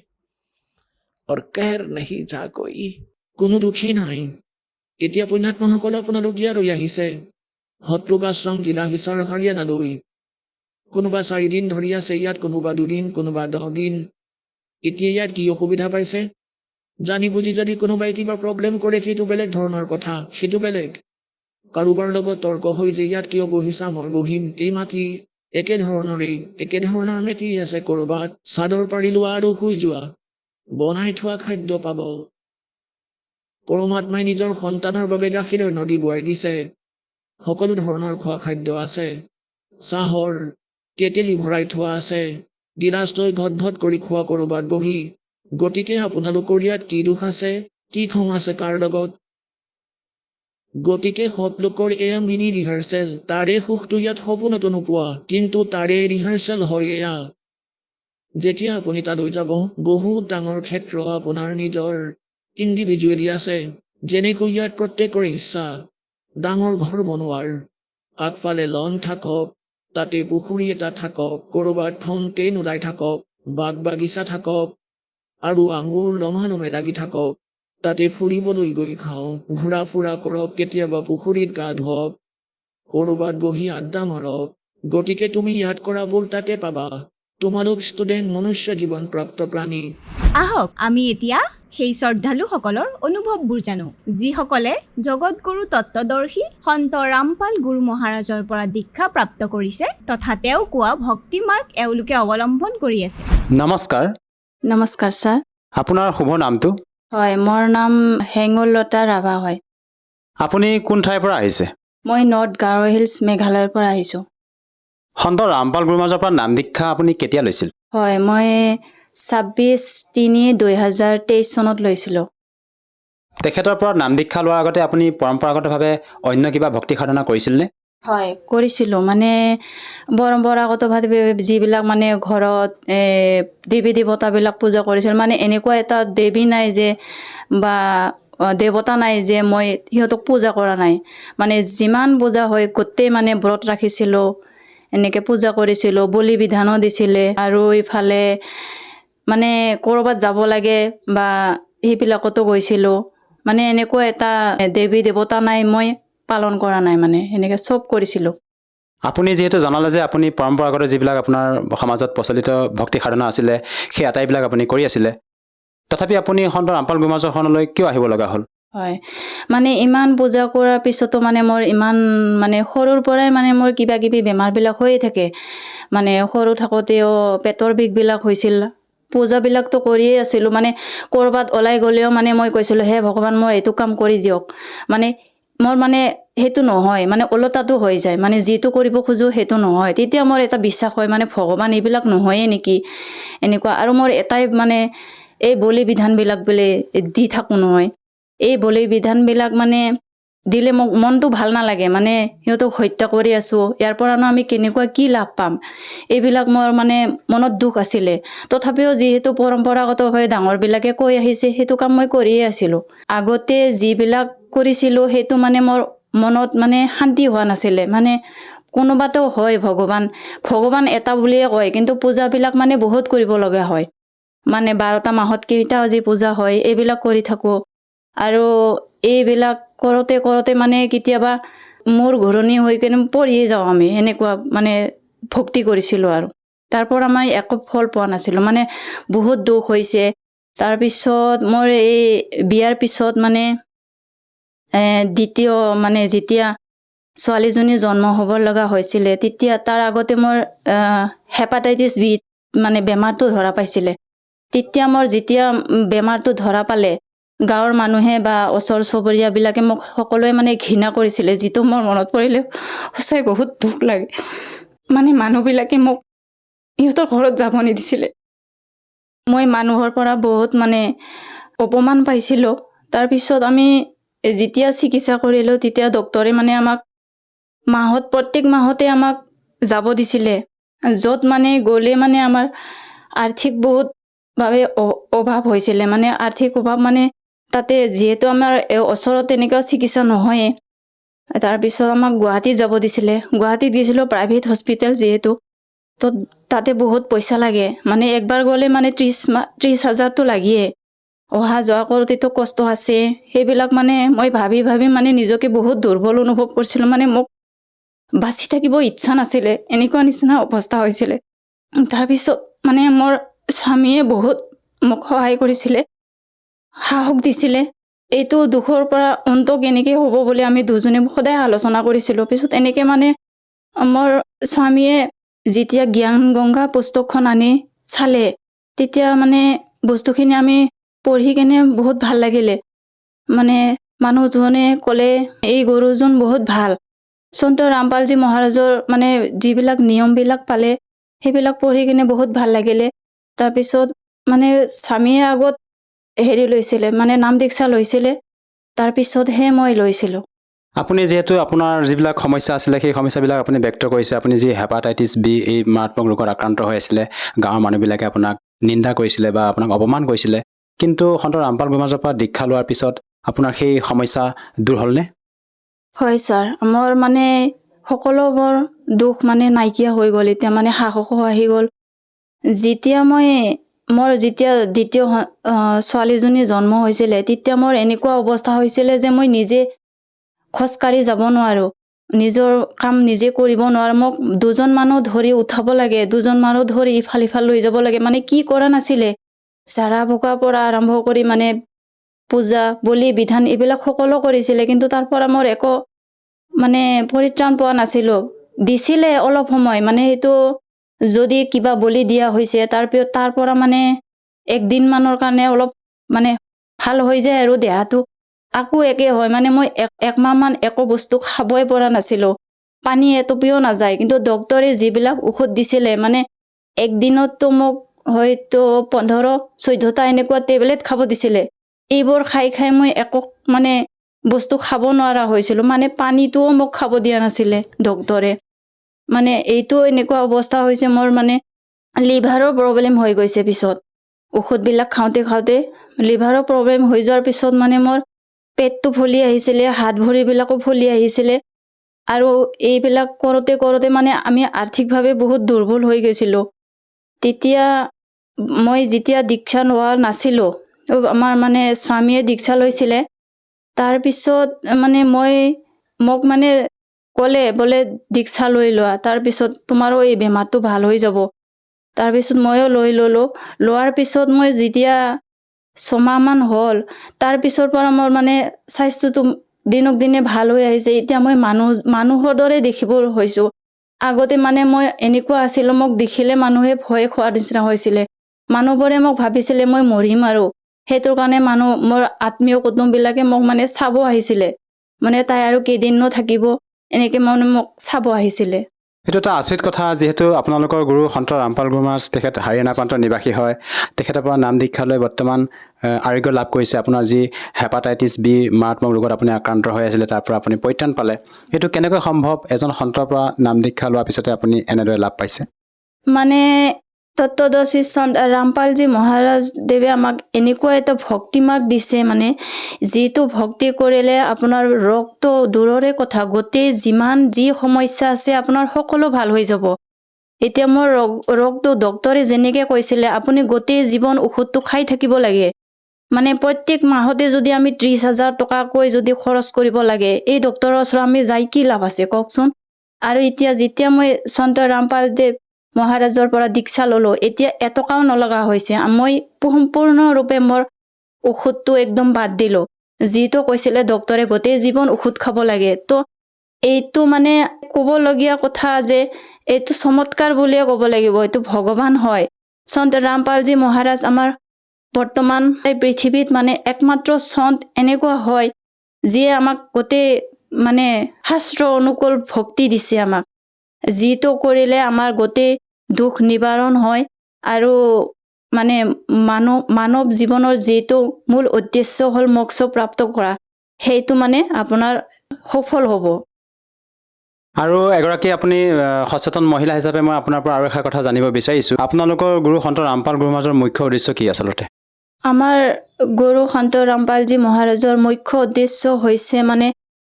और कहर नहीं जा कोई কোনো দুখী নাই এতিয়া পুণ্যাত্মাসকলে আপোনালোক ইয়ালৈ আহিছে হতলোক আশ্ৰম জিলা হিচাৰ হাৰিয়ানালৈ কোনোবা 4 দিন ধৰি আছে ইয়াত কোনোবা 2 দিন কোনোবা 10 দিন এতিয়া ইয়াত কি অসুবিধা পাইছে জানি বুজি যদি কোনোবাই কিবা প্ৰব্লেম কৰে সেইটো বেলেগ ধৰণৰ কথা সেইটো বেলেগ কাৰোবাৰ লগত তৰ্ক হৈ যে ইয়াত কিয় বহিছা মই বহিম এই মাটি একেধৰণৰ মেটি আছে ক'ৰবাত চাদৰ পাৰি লোৱা আৰু শুই যোৱা বনাই থোৱা খাদ্য পাব পৰমাত্মাই নিজৰ সন্তানৰ বাবে গাখীৰৰ নদী বোৱাই দিছে সকলো ধৰণৰ খোৱা খাদ্য আছে চাহৰ কেটেলি ভৰাই থোৱা আছে গিলাচ লৈ ঘট ঘট কৰি খোৱা ক'ৰবাত বহি গতিকে আপোনালোকৰ ইয়াত কি দুখ আছে কি খং আছে কাৰ লগত গতিকে সতলোকৰ এয়া মিনি ৰিহাৰ্চেল তাৰে সুখটো ইয়াত সপোনতো নোপোৱা কিন্তু তাৰে ৰিহাৰ্চেল হয় এয়া যেতিয়া আপুনি তালৈ যাব বহুত ডাঙৰ ক্ষেত্ৰ আপোনাৰ নিজৰ ইণ্ডিভিজুৱেলি আছে যেনেকৈ ইয়াত প্ৰত্যেকৰে ইচ্ছা ডাঙৰ ঘৰ বনোৱাৰ আগফালে লন থাকক তাতে পুখুৰী এটা থাকক ক'ৰবাত ফাউণ্টেইন ওলাই থাকক বাগ বাগিচা থাকক আৰু আঙুৰ লমানমে লাগি থাকক তাতে ফুৰিবলৈ গৈ খাওঁ ঘূৰা ফুৰা কৰক কেতিয়াবা পুখুৰীত গা ধুৱক ক'ৰবাত বহি আড্ডা মাৰক গতিকে তুমি ইয়াত কৰা বোৰ তাতে পাবা তোমালোক ষ্টুডেণ্ট মনুষ্য জীৱন প্ৰাপ্ত প্ৰাণী। আহক আমি এতিয়া সেই শ্ৰদ্ধালুসকলৰ অনুভৱবোৰ জানো যিসকলে জগতগুৰু তত্ত্বদৰ্শী সন্ত ৰামপাল গুৰু মহাৰাজৰ পৰা দীক্ষা প্ৰাপ্ত কৰিছে তথা তেওঁ কোৱা ভক্তি মাৰ্গ এওঁলোকে অৱলম্বন কৰি আছে। নমস্কাৰ, নমস্কাৰ ছাৰ। আপোনাৰ শুভ নামটো? হয়, মোৰ নাম হেঙুলতা ৰাভা হয়। আপুনি কোন ঠাইৰ পৰা আহিছে? মই নৰ্থ গাৰো হিলছ মেঘালয়ৰ পৰা আহিছোঁ। সন্ত ৰামপাল গুৰু মহাৰাজৰ পৰা নাম দীক্ষা আপুনি কেতিয়া লৈছিল? হয়, মই 26/3/2023 চনত লৈছিলোঁ। তেখেতৰ পৰা নাম দীক্ষা লোৱাৰ আগতে আপুনি পৰম্পৰাগতভাৱে অন্য কিবা ভক্তি সাধনা কৰিছিলনে? হয়, কৰিছিলোঁ। মানে পৰম্পৰাগতভাৱে যিবিলাক মানে ঘৰত দেৱী দেৱতাবিলাক পূজা কৰিছিল, মানে এনেকুৱা এটা দেৱী নাই যে বা দেৱতা নাই যে মই সিহঁতক পূজা কৰা নাই। মানে যিমান পূজা হয় গোটেই মানে ব্ৰত ৰাখিছিলোঁ, এনেকৈ পূজা কৰিছিলোঁ, বলি বিধানো দিছিলে। আৰু ইফালে মানে ক'ৰবাত যাব লাগে বা সেইবিলাকতো গৈছিলোঁ। মানে এনেকুৱা এটা দেৱী দেৱতা নাই মই পালন কৰা নাই, মানে এনেকৈ চব কৰিছিলোঁ। আপুনি যিহেতু জনালে যে আপুনি পৰম্পৰাগত যিবিলাক আপোনাৰ সমাজত প্ৰচলিত ভক্তি সাধনা আছিলে সেই আটাইবিলাক আপুনি কৰি আছিলে, তথাপি আপুনি সন্ত ৰামপাল গুৰু মহাৰাজৰ শৰণলৈ কিয় আহিব লগা হ'ল? হয়, মানে ইমান পূজা কৰাৰ পিছতো মানে মোৰ ইমান মানে সৰুৰ পৰাই মানে মোৰ কিবা কিবি বেমাৰবিলাক হৈয়ে থাকে। মানে সৰু থাকোঁতেও পেটৰ বিষবিলাক হৈছিল। পূজাবিলাকতো কৰিয়ে আছিলোঁ, মানে ক'ৰবাত ওলাই গ'লেও মানে মই কৈছিলোঁ হে ভগৱান মোৰ এইটো কাম কৰি দিয়ক। মানে মোৰ মানে সেইটো নহয়, মানে ওলোটাটো হৈ যায়, মানে যিটো কৰিব খোজোঁ সেইটো নহয়। তেতিয়া মোৰ এটা বিশ্বাস হয় মানে ভগৱান এইবিলাক নহয়ে নেকি এনেকুৱা। আৰু মোৰ এটাই মানে এই বলি বিধানবিলাক বোলে দি থাকোঁ নহয়, এই বলি বিধানবিলাক মানে দিলে মোক মনটো ভাল নালাগে। মানে সিহঁতক হত্যা কৰি আছোঁ, ইয়াৰ পৰানো আমি কেনেকুৱা কি লাভ পাম, এইবিলাক মোৰ মানে মনত দুখ আছিলে। তথাপিও যিহেতু পৰম্পৰাগতভাৱে ডাঙৰবিলাকে কৈ আহিছে সেইটো কাম মই কৰিয়ে আছিলোঁ। আগতে যিবিলাক কৰিছিলোঁ সেইটো মানে মোৰ মনত মানে শান্তি হোৱা নাছিলে। মানে কোনোবাতো হয় ভগৱান এটা বুলিয়ে কয়, কিন্তু পূজাবিলাক মানে বহুত কৰিব লগা হয়। মানে 12টা মাহত কেইটা যি পূজা হয় এইবিলাক কৰি থাকোঁ। আৰু এইবিলাক কৰোঁতে কৰোঁতে মানে কেতিয়াবা মোৰ ঘূৰণি হৈ কিনে পৰিয়ে যাওঁ আমি, এনেকুৱা মানে ভক্তি কৰিছিলোঁ। আৰু তাৰ পৰা মই একো ফল পোৱা নাছিলোঁ, মানে বহুত দুখ হৈছে। তাৰপিছত মোৰ এই বিয়াৰ পিছত মানে দ্বিতীয় মানে যেতিয়া ছোৱালীজনী জন্ম হ'ব লগা হৈছিলে, তেতিয়া তাৰ আগতে মোৰ হেপাটাইটিছ বি মানে বেমাৰটো ধৰা পাইছিলে। তেতিয়া মোৰ যেতিয়া বেমাৰটো ধৰা পালে গাঁৱৰ মানুহে বা ওচৰ চুবুৰীয়াবিলাকে মোক সকলোৱে মানে ঘৃণা কৰিছিলে, যিটো মোৰ মনত পৰিলে সঁচাই বহুত দুখ লাগে। মানে মানুহবিলাকে মোক সিহঁতৰ ঘৰত যাব নিদিছিলে। মই মানুহৰ পৰা বহুত মানে অপমান পাইছিলোঁ। তাৰপিছত আমি যেতিয়া চিকিৎসা কৰিলোঁ তেতিয়া ডক্তৰে মানে আমাক প্ৰত্যেক মাহতে আমাক যাব দিছিলে, য'ত মানে গ'লে মানে আমাৰ আৰ্থিক বহুতভাৱে অভাৱ হৈছিলে। মানে আৰ্থিক অভাৱ মানে তাতে যিহেতু আমাৰ ওচৰত তেনেকুৱা চিকিৎসা নহয়ে, তাৰপিছত আমাক গুৱাহাটী যাব দিছিলে। গুৱাহাটীত গৈছিলোঁ, প্ৰাইভেট হস্পিটেল যিহেতু, তো তাতে বহুত পইচা লাগে। মানে একবাৰ গ'লে মানে 30,000টো লাগিয়ে। অহা যোৱা কৰোঁতেতো কষ্ট আছে। সেইবিলাক মানে মই ভাবি ভাবি মানে নিজকে বহুত দুৰ্বল অনুভৱ কৰিছিলোঁ। মানে মোক বাচি থাকিব ইচ্ছা নাছিলে, এনেকুৱা নিচিনা অৱস্থা হৈছিলে। তাৰপিছত মানে মোৰ স্বামীয়ে বহুত মোক সহায় কৰিছিলে, সাহস দিছিলে। এইটো দুখৰ পৰা অন্ত কেনেকৈ হ'ব বুলি আমি দুজনে সদায় আলোচনা কৰিছিলোঁ। পিছত এনেকৈ মানে মোৰ স্বামীয়ে যেতিয়া জ্ঞান গংগা পুস্তকখন আনি চালে, তেতিয়া মানে বস্তুখিনি আমি পঢ়ি কেনে বহুত ভাল লাগিলে। মানে মানুহজনে ক'লে এই গুৰুজন বহুত ভাল। সন্ত ৰামপালজী মহাৰাজৰ মানে যিবিলাক নিয়মবিলাক পালে সেইবিলাক পঢ়ি কিনে বহুত ভাল লাগিলে। তাৰপিছত মানে স্বামীয়ে আগত লৈছিলে, মানে নাম দীক্ষা লৈছিলে, তাৰপিছতহে মই লৈছিলোঁ। আপুনি যিহেতু আপোনাৰ যিবিলাক সমস্যা আছিলে সেই সমস্যাবিলাক আপুনি ব্যক্ত কৰিছে। আপুনি যি হেপাটাইটিছ বি এই মাৰাত্মক ৰোগত আক্ৰান্ত হৈ আছিলে, গাঁৱৰ মানুহবিলাকে আপোনাক নিন্দা কৰিছিলে বা আপোনাক অপমান কৰিছিলে, কিন্তু সন্ত ৰামপাল গুৰু মহাৰাজৰ পৰা দীক্ষা লোৱাৰ পিছত আপোনাৰ সেই সমস্যা দূৰ হ'লনে? হয় ছাৰ, মোৰ মানে সকলোবোৰ দুখ মানে নাইকিয়া হৈ গ'ল। এতিয়া মানে সাহসো আহি গ'ল। যেতিয়া মোৰ দ্বিতীয় ছোৱালীজনী জন্ম হৈছিলে, তেতিয়া মোৰ এনেকুৱা অৱস্থা হৈছিলে যে মই নিজে খোজকাঢ়ি যাব নোৱাৰোঁ। নিজৰ কাম নিজে কৰিব নোৱাৰোঁ। মোক দুজন মানুহ ধৰি উঠাব লাগে, দুজন মানুহ ধৰি ইফাল সিফাল লৈ যাব লাগে। মানে কি কৰা নাছিলে, জাৰা ফুকাৰ পৰা আৰম্ভ কৰি মানে পূজা বলি বিধান এইবিলাক সকলো কৰিছিলে, কিন্তু তাৰ পৰা মোৰ একো মানে পৰিত্ৰাণ পোৱা নাছিলোঁ। দিছিলে অলপ সময়, মানে সেইটো যদি কিবা বলি দিয়া হৈছে তাৰ পৰা মানে একদিন মানৰ কাৰণে অলপ মানে ভাল হৈ যায় আৰু দেহাটো আকৌ একে হয়। মানে মই একমাহমান একো বস্তু খাবই পৰা নাছিলোঁ, পানী এটুপিও নাযায়। কিন্তু ডক্তৰে যিবিলাক ঔষধ দিছিলে, মানে একদিনততো মোক হয়তো 15-14টা এনেকুৱা টেবলেট খাব দিছিলে। এইবোৰ খাই খাই মই একো মানে বস্তু খাব নোৱাৰা হৈছিলোঁ। মানে পানীটোও মোক খাব দিয়া নাছিলে ডক্তৰে। মানে এইটো এনেকুৱা অৱস্থা হৈছে মোৰ, মানে লিভাৰৰ প্ৰব্লেম হৈ গৈছে পিছত। ঔষধবিলাক খাওঁতে খাওঁতে লিভাৰৰ প্ৰব্লেম হৈ যোৱাৰ পিছত মানে মোৰ পেটটো ফুলি আহিছিলে, হাত ভৰিবিলাকো ফুলি আহিছিলে। আৰু এইবিলাক কৰোঁতে কৰোঁতে মানে আমি আৰ্থিকভাৱে বহুত দুৰ্বল হৈ গৈছিলোঁ। তেতিয়া মই যেতিয়া দীক্ষা লোৱা নাছিলোঁ, আমাৰ মানে স্বামীয়ে দীক্ষা লৈছিলে। তাৰপিছত মানে মোক মানে ক'লে বোলে দীক্ষা লৈ লোৱা, তাৰপিছত তোমাৰো এই বেমাৰটো ভাল হৈ যাব। তাৰপিছত ময়ো লৈ ল'লোঁ। লোৱাৰ পিছত মই যেতিয়া 6 মাহমান হ'ল, তাৰপিছৰ পৰা মোৰ মানে স্বাস্থ্যটো দিনক দিনে ভাল হৈ আহিছে। এতিয়া মই মানুহৰ দৰে দেখিব হৈছোঁ। আগতে মানে মই এনেকুৱা আছিলোঁ, মোক দেখিলে মানুহে ভয় খোৱাৰ নিচিনা হৈছিলে। মানুহবোৰে মোক ভাবিছিলে মই মৰিম আৰু। সেইটোৰ কাৰণে মোৰ আত্মীয় কুটুমবিলাকে মোক মানে চাব আহিছিলে, মানে তাই আৰু কেইদিননো থাকিব, এনেকৈ মানে মোক চাব আহিছিলে। এইটো এটা আচৰিত কথা, যিহেতু আপোনালোকৰ গুৰু সন্ত ৰামপাল গুৰু মহাৰাজ তেখেত হাৰিয়ানা প্ৰান্তৰ নিবাসী হয়। তেখেতৰ পৰা নাম দীক্ষা লৈ বৰ্তমান আৰোগ্য লাভ কৰিছে। আপোনাৰ যি হেপাটাইটিছ বি মাৰাত্মক ৰোগত আপুনি আক্ৰান্ত হৈ আছিলে, তাৰ পৰা আপুনি পৰিত্ৰাণ পালে। এইটো কেনেকৈ সম্ভৱ, এজন সন্তৰ পৰা নাম দীক্ষা লোৱাৰ পিছতে আপুনি এনেদৰে লাভ পাইছে? মানে তত্ত্বদৰ্শী সন্ত ৰামপালজী মহাৰাজ দেৱে আমাক এনেকুৱা এটা ভক্তি মাৰ্গ দিছে, মানে যিটো ভক্তি কৰিলে আপোনাৰ ৰোগটো দূৰৰে কথা, গোটেই যিমান যি সমস্যা আছে আপোনাৰ সকলো ভাল হৈ যাব। এতিয়া মোৰ ৰোগটো ডক্তৰে যেনেকৈ কৈছিলে, আপুনি গোটেই জীৱন ঔষধটো খাই থাকিব লাগে। মানে প্ৰত্যেক মাহতে যদি আমি 30,000 টকাকৈ যদি খৰচ কৰিব লাগে, এই ডক্তৰৰ ওচৰত আমি যাই কি লাভ আছে কওকচোন। আৰু এতিয়া যেতিয়া মই সন্ত ৰামপাল দেৱ মহাৰাজৰ পৰা দীক্ষা ল'লোঁ, এতিয়া এটকাও নলগা হৈছে। মই সম্পূৰ্ণৰূপে মোৰ ঔষধটো একদম বাদ দিলোঁ। যিটো কৈছিলে ডক্তৰে গোটেই জীৱন ঔষধ খাব লাগে, তো এইটো মানে ক'বলগীয়া কথা যে এইটো চমৎকাৰ বুলিয়ে ক'ব লাগিব, এইটো ভগৱান হয়। সন্ত ৰামপালজী মহাৰাজ আমাৰ বৰ্তমান এই পৃথিৱীত মানে একমাত্ৰ সন্ত এনেকুৱা হয়, যিয়ে আমাক গোটেই মানে শাস্ত্ৰ অনুকূল ভক্তি দিছে আমাক, যিটো কৰিলে আমাৰ গোটেই দুখ নিবাৰণ হয়। আৰু মানে মানৱ জীৱনৰ যিটো মূল উদ্দেশ্য হ'ল মোক্ষ প্ৰাপ্ত কৰা, সেইটো মানে আপোনাৰ সফল হ'ব। আৰু এগৰাকী আপুনি সচেতন মহিলা হিচাপে মই আপোনাৰ পৰা আৰু এষাৰ কথা জানিব বিচাৰিছোঁ। আপোনালোকৰ গুৰু সন্ত ৰামপাল গুৰু মহাৰাজৰ মুখ্য উদ্দেশ্য কি আচলতে? আমাৰ গুৰু সন্ত ৰামপালজী মহাৰাজৰ মুখ্য উদ্দেশ্য হৈছে মানে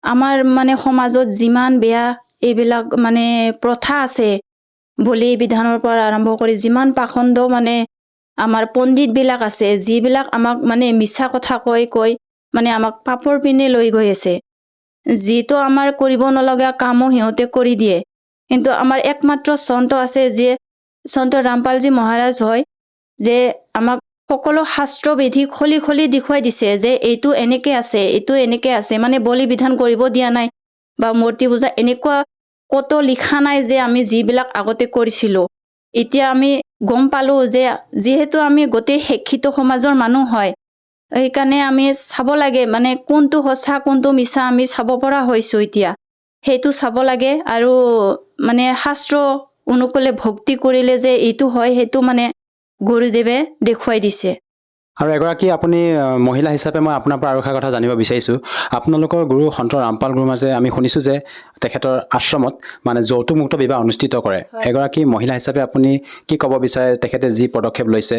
আমাৰ মানে সমাজত যিমান বেয়া এইবিলাক মানে প্ৰথা আছে, বলি বিধানৰ পৰা আৰম্ভ কৰি যিমান পাখণ্ড মানে আমাৰ পণ্ডিতবিলাক আছে, যিবিলাক আমাক মানে মিছা কথা কৈ মানে আমাক পাপৰ পিনে লৈ গৈ আছে। যিটো আমাৰ কৰিব নলগা কামো সিহঁতে কৰি দিয়ে। কিন্তু আমাৰ একমাত্ৰ সন্ত আছে, যে সন্ত ৰামপালজী মহাৰাজ হয়, যে আমাক সকলো শাস্ত্ৰ বিধি খলি দেখুৱাই দিছে যে এইটো এনেকৈ আছে, এইটো এনেকৈ আছে। মানে বলি বিধান কৰিব দিয়া নাই বা মূৰ্তি পূজা এনেকুৱা ক'তো লিখা নাই যে আমি যিবিলাক আগতে কৰিছিলোঁ। এতিয়া আমি গম পালোঁ যে যিহেতু আমি গোটেই শিক্ষিত সমাজৰ মানুহ হয়, সেইকাৰণে আমি চাব লাগে, মানে কোনটো সঁচা কোনটো মিছা আমি চাব পৰা হৈছোঁ এতিয়া। সেইটো চাব লাগে। আৰু মানে শাস্ত্ৰ অনুকূলে ভক্তি কৰিলে যে এইটো হয়, সেইটো মানে গুৰুদেৱে দেখুৱাই দিছে। আৰু এগৰাকী আপুনি মহিলা হিচাপে মই আপোনাৰ পৰা আৰু এষাৰ কথা জানিব বিচাৰিছোঁ। আপোনালোকৰ গুৰু সন্ত ৰামপাল গুৰু মহাৰাজে আমি শুনিছোঁ যে তেখেতৰ আশ্ৰমত মানে যৌতুকমুক্ত বিবাহ অনুষ্ঠিত কৰে। এগৰাকী মহিলা হিচাপে আপুনি কি ক'ব বিচাৰে তেখেতে যি পদক্ষেপ লৈছে?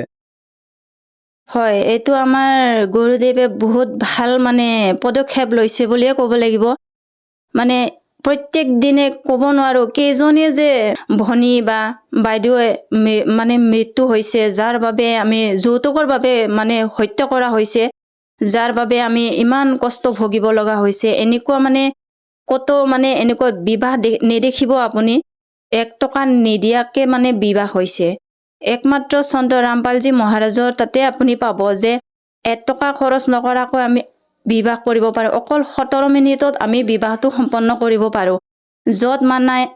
হয়, এইটো আমাৰ গুৰুদেৱে বহুত ভাল মানে পদক্ষেপ লৈছে বুলিয়ে ক'ব লাগিব। মানে প্ৰত্যেক দিনে ক'ব নোৱাৰোঁ কেইজনে যে ভনী বা বাইদেৱে মানে মৃত্যু হৈছে, যাৰ বাবে আমি যৌতুকৰ বাবে মানে হত্যা কৰা হৈছে, যাৰ বাবে আমি ইমান কষ্ট ভুগিব লগা হৈছে। এনেকুৱা মানে কত মানে এনেকুৱা বিবাহ নেদেখিব আপুনি 1 টকা নিদিয়াকে মানে বিবাহ হৈছে। একমাত্ৰ সন্ত ৰামপালজী মহাৰাজৰ তাতে আপুনি পাব যে 1 টকা খৰচ নকৰাকৈ আমি বিবাহ কৰিব পাৰোঁ। অকল 17 মিনিটত আমি বিবাহটো সম্পন্ন কৰিব পাৰোঁ। য'ত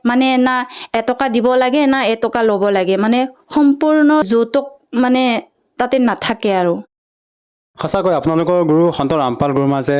মানে না 1 টকা দিব লাগে না 1 টকা ল'ব লাগে, মানে সম্পূৰ্ণ যৌতুক মানে তাতে নাথাকে আৰু। সঁচাকৈ আপোনালোকৰ গুৰু সন্ত ৰামপাল গুৰু মাজে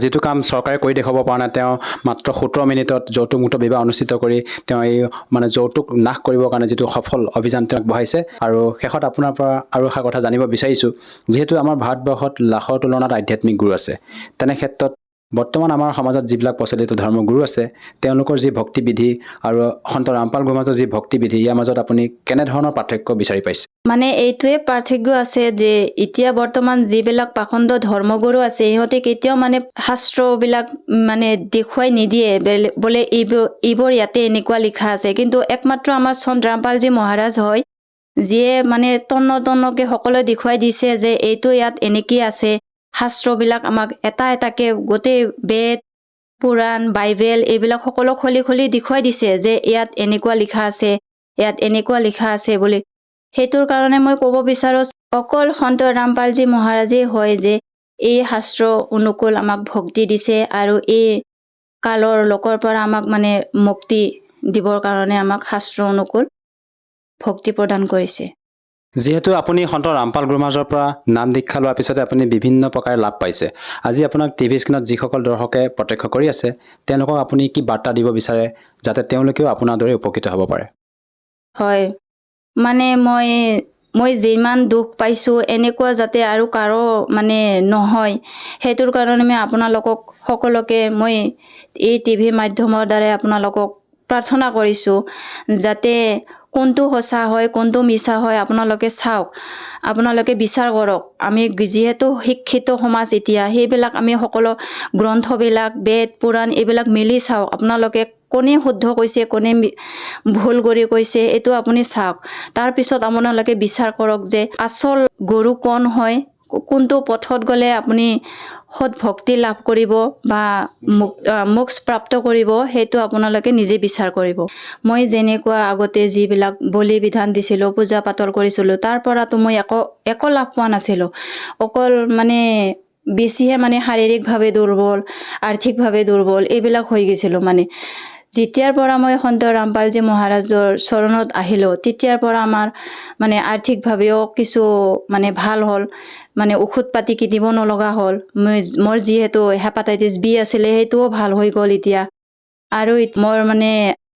যিটো কাম চৰকাৰে কৰি দেখুৱাব পৰা নাই, তেওঁ মাত্ৰ 17 মিনিটত যৌতুকমুক্ত বিবাহ অনুষ্ঠিত কৰি তেওঁ এই মানে যৌতুক নাশ কৰিবৰ কাৰণে যিটো সফল অভিযান তেওঁক বহাইছে। আৰু শেষত আপোনাৰ পৰা আৰু এটা কথা জানিব বিচাৰিছোঁ, যিহেতু আমাৰ ভাৰতবৰ্ষত লাখৰ তুলনাত আধ্যাত্মিক গুৰু আছে, তেনে ক্ষেত্ৰত বৰ্তমান আমাৰ সমাজত যিবিলাক প্ৰচলিত ধৰ্মগুৰু আছে তেওঁলোকৰ যি ভক্তিবিধি আৰু সন্ত ৰামপাল গুৰুৰ মাজৰ যি ভক্তিবিধি, ইয়াৰ মাজত আপুনি কেনেধৰণৰ পাৰ্থক্য বিচাৰি পাইছে? মানে এইটোৱে পাৰ্থক্য আছে যে এতিয়া বৰ্তমান যিবিলাক পাখণ্ড ধৰ্মগুৰু আছে সিহঁতে কেতিয়াও মানে শাস্ত্ৰবিলাক মানে দেখুৱাই নিদিয়ে বোলে এইবোৰ ইয়াতে এনেকুৱা লিখা আছে, কিন্তু একমাত্ৰ আমাৰ সন্ত ৰামপালজী মহাৰাজ হয় যিয়ে মানে তন্নকে সকলোৱে দেখুৱাই দিছে যে এইটো ইয়াত এনেকৈ আছে। শাস্ত্ৰবিলাক আমাক এটা এটাকে গোটেই বেদ পুৰাণ বাইবেল এইবিলাক সকলো খুলি দেখুৱাই দিছে যে ইয়াত এনেকুৱা লিখা আছে, ইয়াত এনেকুৱা লিখা আছে বুলি। সেইটোৰ কাৰণে মই ক'ব বিচাৰোঁ অকল সন্ত ৰামপালজী মহাৰাজেই হয় যে এই শাস্ত্ৰ অনুকূল আমাক ভক্তি দিছে আৰু এই কালৰ লোকৰ পৰা আমাক মানে মুক্তি দিবৰ কাৰণে আমাক শাস্ত্ৰ অনুকূল ভক্তি প্ৰদান কৰিছে। যিহেতু আপুনি সন্ত ৰামপাল গুৰুৰ মাজৰ পৰা নাম দীক্ষা লোৱাৰ পিছতে আপুনি বিভিন্ন প্ৰকাৰে লাভ পাইছে, আজি আপোনাক টিভি স্ক্ৰীণত যিসকল দৰ্শকে প্ৰত্যক্ষ কৰি আছে তেওঁলোকক আপুনি কি বাৰ্তা দিব বিচাৰে যাতে তেওঁলোকেও আপোনাৰ দৰে উপকৃত হ'ব পাৰে? হয়, মানে মই যিমান দুখ পাইছোঁ এনেকুৱা যাতে আৰু কাৰো মানে নহয়, সেইটোৰ কাৰণে মই আপোনালোকক সকলোকে মই এই টিভি মাধ্যমৰ দ্বাৰাই আপোনালোকক প্ৰাৰ্থনা কৰিছোঁ যাতে কোনটো সঁচা হয় কোনটো মিছা হয় আপোনালোকে চাওক, আপোনালোকে বিচাৰ কৰক। আমি যিহেতু শিক্ষিত সমাজ এতিয়া সেইবিলাক আমি সকলো গ্ৰন্থবিলাক বেদ পুৰাণ এইবিলাক মিলি চাওক, আপোনালোকে কোনে শুদ্ধ কৈছে কোনে ভুল কৰি কৈছে এইটো আপুনি চাওক। তাৰপিছত আপোনালোকে বিচাৰ কৰক যে আচল গুৰু কোন হয়, কোনটো পথত গ'লে আপুনি সৎ ভক্তি লাভ কৰিব বা মোক্ষ প্ৰাপ্ত কৰিব, সেইটো আপোনালোকে নিজে বিচাৰ কৰিব। মই যেনেকুৱা আগতে যিবিলাক বলি বিধান দিছিলোঁ পূজা পাতল কৰিছিলোঁ তাৰ পৰাতো মই একো লাভ পোৱা নাছিলোঁ, অকল মানে বেছিহে মানে শাৰীৰিকভাৱে দুৰ্বল আৰ্থিকভাৱে দুৰ্বল এইবিলাক হৈ গৈছিলোঁ। মানে যেতিয়াৰ পৰা মই সন্ত ৰামপালজী মহাৰাজৰ চৰণত আহিলোঁ তেতিয়াৰ পৰা আমাৰ মানে আৰ্থিকভাৱেও কিছু মানে ভাল হ'ল, মানে ঔষধ পাতি কিনিব নলগা হ'ল। মোৰ যিহেতু হেপাটাইটিছ বি আছিলে সেইটোও ভাল হৈ গ'ল এতিয়া, আৰু মোৰ মানে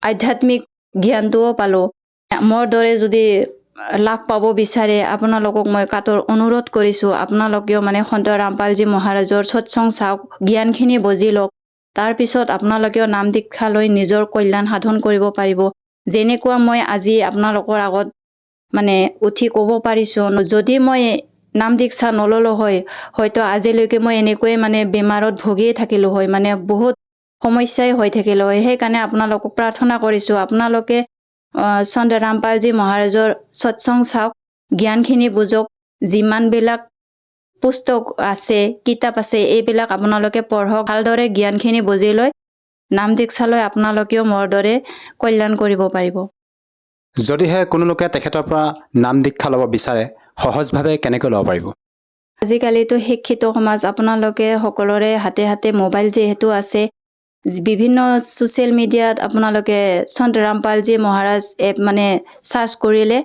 আধ্যাত্মিক জ্ঞানটোও পালোঁ। মোৰ দৰে যদি লাভ পাব বিচাৰে আপোনালোকক মই কাতৰ অনুৰোধ কৰিছোঁ, আপোনালোকেও মানে সন্ত ৰামপালজী মহাৰাজৰ সৎসং চাওক, জ্ঞানখিনি বুজি লওক, তাৰপিছত আপোনালোকেও নাম দীক্ষা লৈ নিজৰ কল্যাণ সাধন কৰিব পাৰিব। যেনেকুৱা মই আজি আপোনালোকৰ আগত মানে উঠি ক'ব পাৰিছোঁ, যদি মই নাম দীক্ষা নললোঁ হয় হয়তো আজিলৈকে মই এনেকৈয়ে মানে বেমাৰত ভুগিয়ে থাকিলোঁ হয়, মানে বহুত সমস্যাই হৈ থাকিলোঁ হয়। সেইকাৰণে আপোনালোকক প্ৰাৰ্থনা কৰিছোঁ আপোনালোকে সন্ত ৰামপালজী মহাৰাজৰ সৎসং চাওক, জ্ঞানখিনি বুজক, যিমানবিলাক পুস্তক আছে কিতাপ আছে এইবিলাক আপোনালোকে পঢ়ক, ভালদৰে জ্ঞানখিনি বুজি লৈ নাম দীক্ষা লৈ আপোনালোকেও মোৰ দৰে কল্যাণ কৰিব পাৰিব। যদিহে কোনো লোকে তেখেতৰ পৰা নাম দীক্ষা ল'ব বিচাৰে সহজভাৱে কেনেকৈ ল'ব পাৰিব? আজিকালিতো শিক্ষিত সমাজ, আপোনালোকে সকলোৰে হাতে হাতে মোবাইল যিহেতু আছে, বিভিন্ন ছ'চিয়েল মিডিয়াত আপোনালোকে সন্ত ৰামপালজী মহাৰাজ এপ মানে চাৰ্চ কৰিলে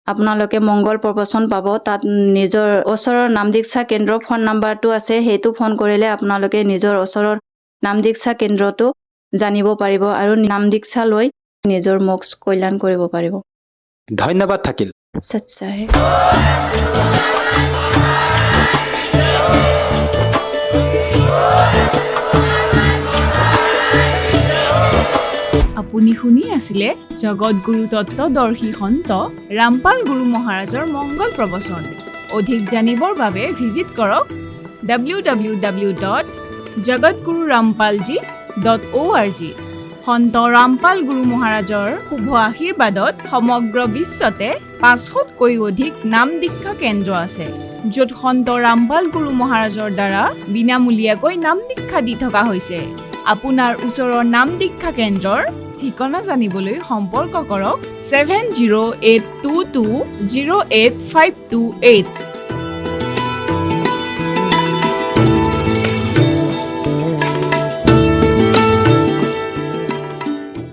আপোনালোকে মংগল প্ৰবচন পাব। তাত নিজৰ ওচৰৰ নাম দীক্ষা কেন্দ্ৰ ফোন নাম্বাৰটো আছে, সেইটো ফোন কৰিলে আপোনালোকে নিজৰ ওচৰৰ নাম দীক্ষা কেন্দ্ৰটো জানিব পাৰিব আৰু নাম দীক্ষা লৈ নিজৰ মোক্ষ কল্যাণ কৰিব পাৰিব। ধন্যবাদ থাকিল। সচ্চাই। আপুনি শুনি আছিলে জগতগুৰু তত্ত্বদৰ্শী সন্ত ৰামপাল গুৰু মহাৰাজৰ মংগল প্ৰবচন। অধিক জানিবৰ বাবে ভিজিট কৰক www.jagatgururampalji.org। সন্ত ৰামপাল গুৰু মহাৰাজৰ শুভ আশীৰ্বাদত সমগ্ৰ বিশ্বতে 500তকৈ অধিক নাম দীক্ষা কেন্দ্ৰ আছে, য'ত সন্ত ৰামপাল গুৰু মহাৰাজৰ দ্বাৰা বিনামূলীয়াকৈ নাম দীক্ষা দি থকা হৈছে। আপোনাৰ ওচৰৰ নাম দীক্ষা কেন্দ্ৰৰ ঠিকনা জানিবলৈ সম্পৰ্ক কৰক 7082208528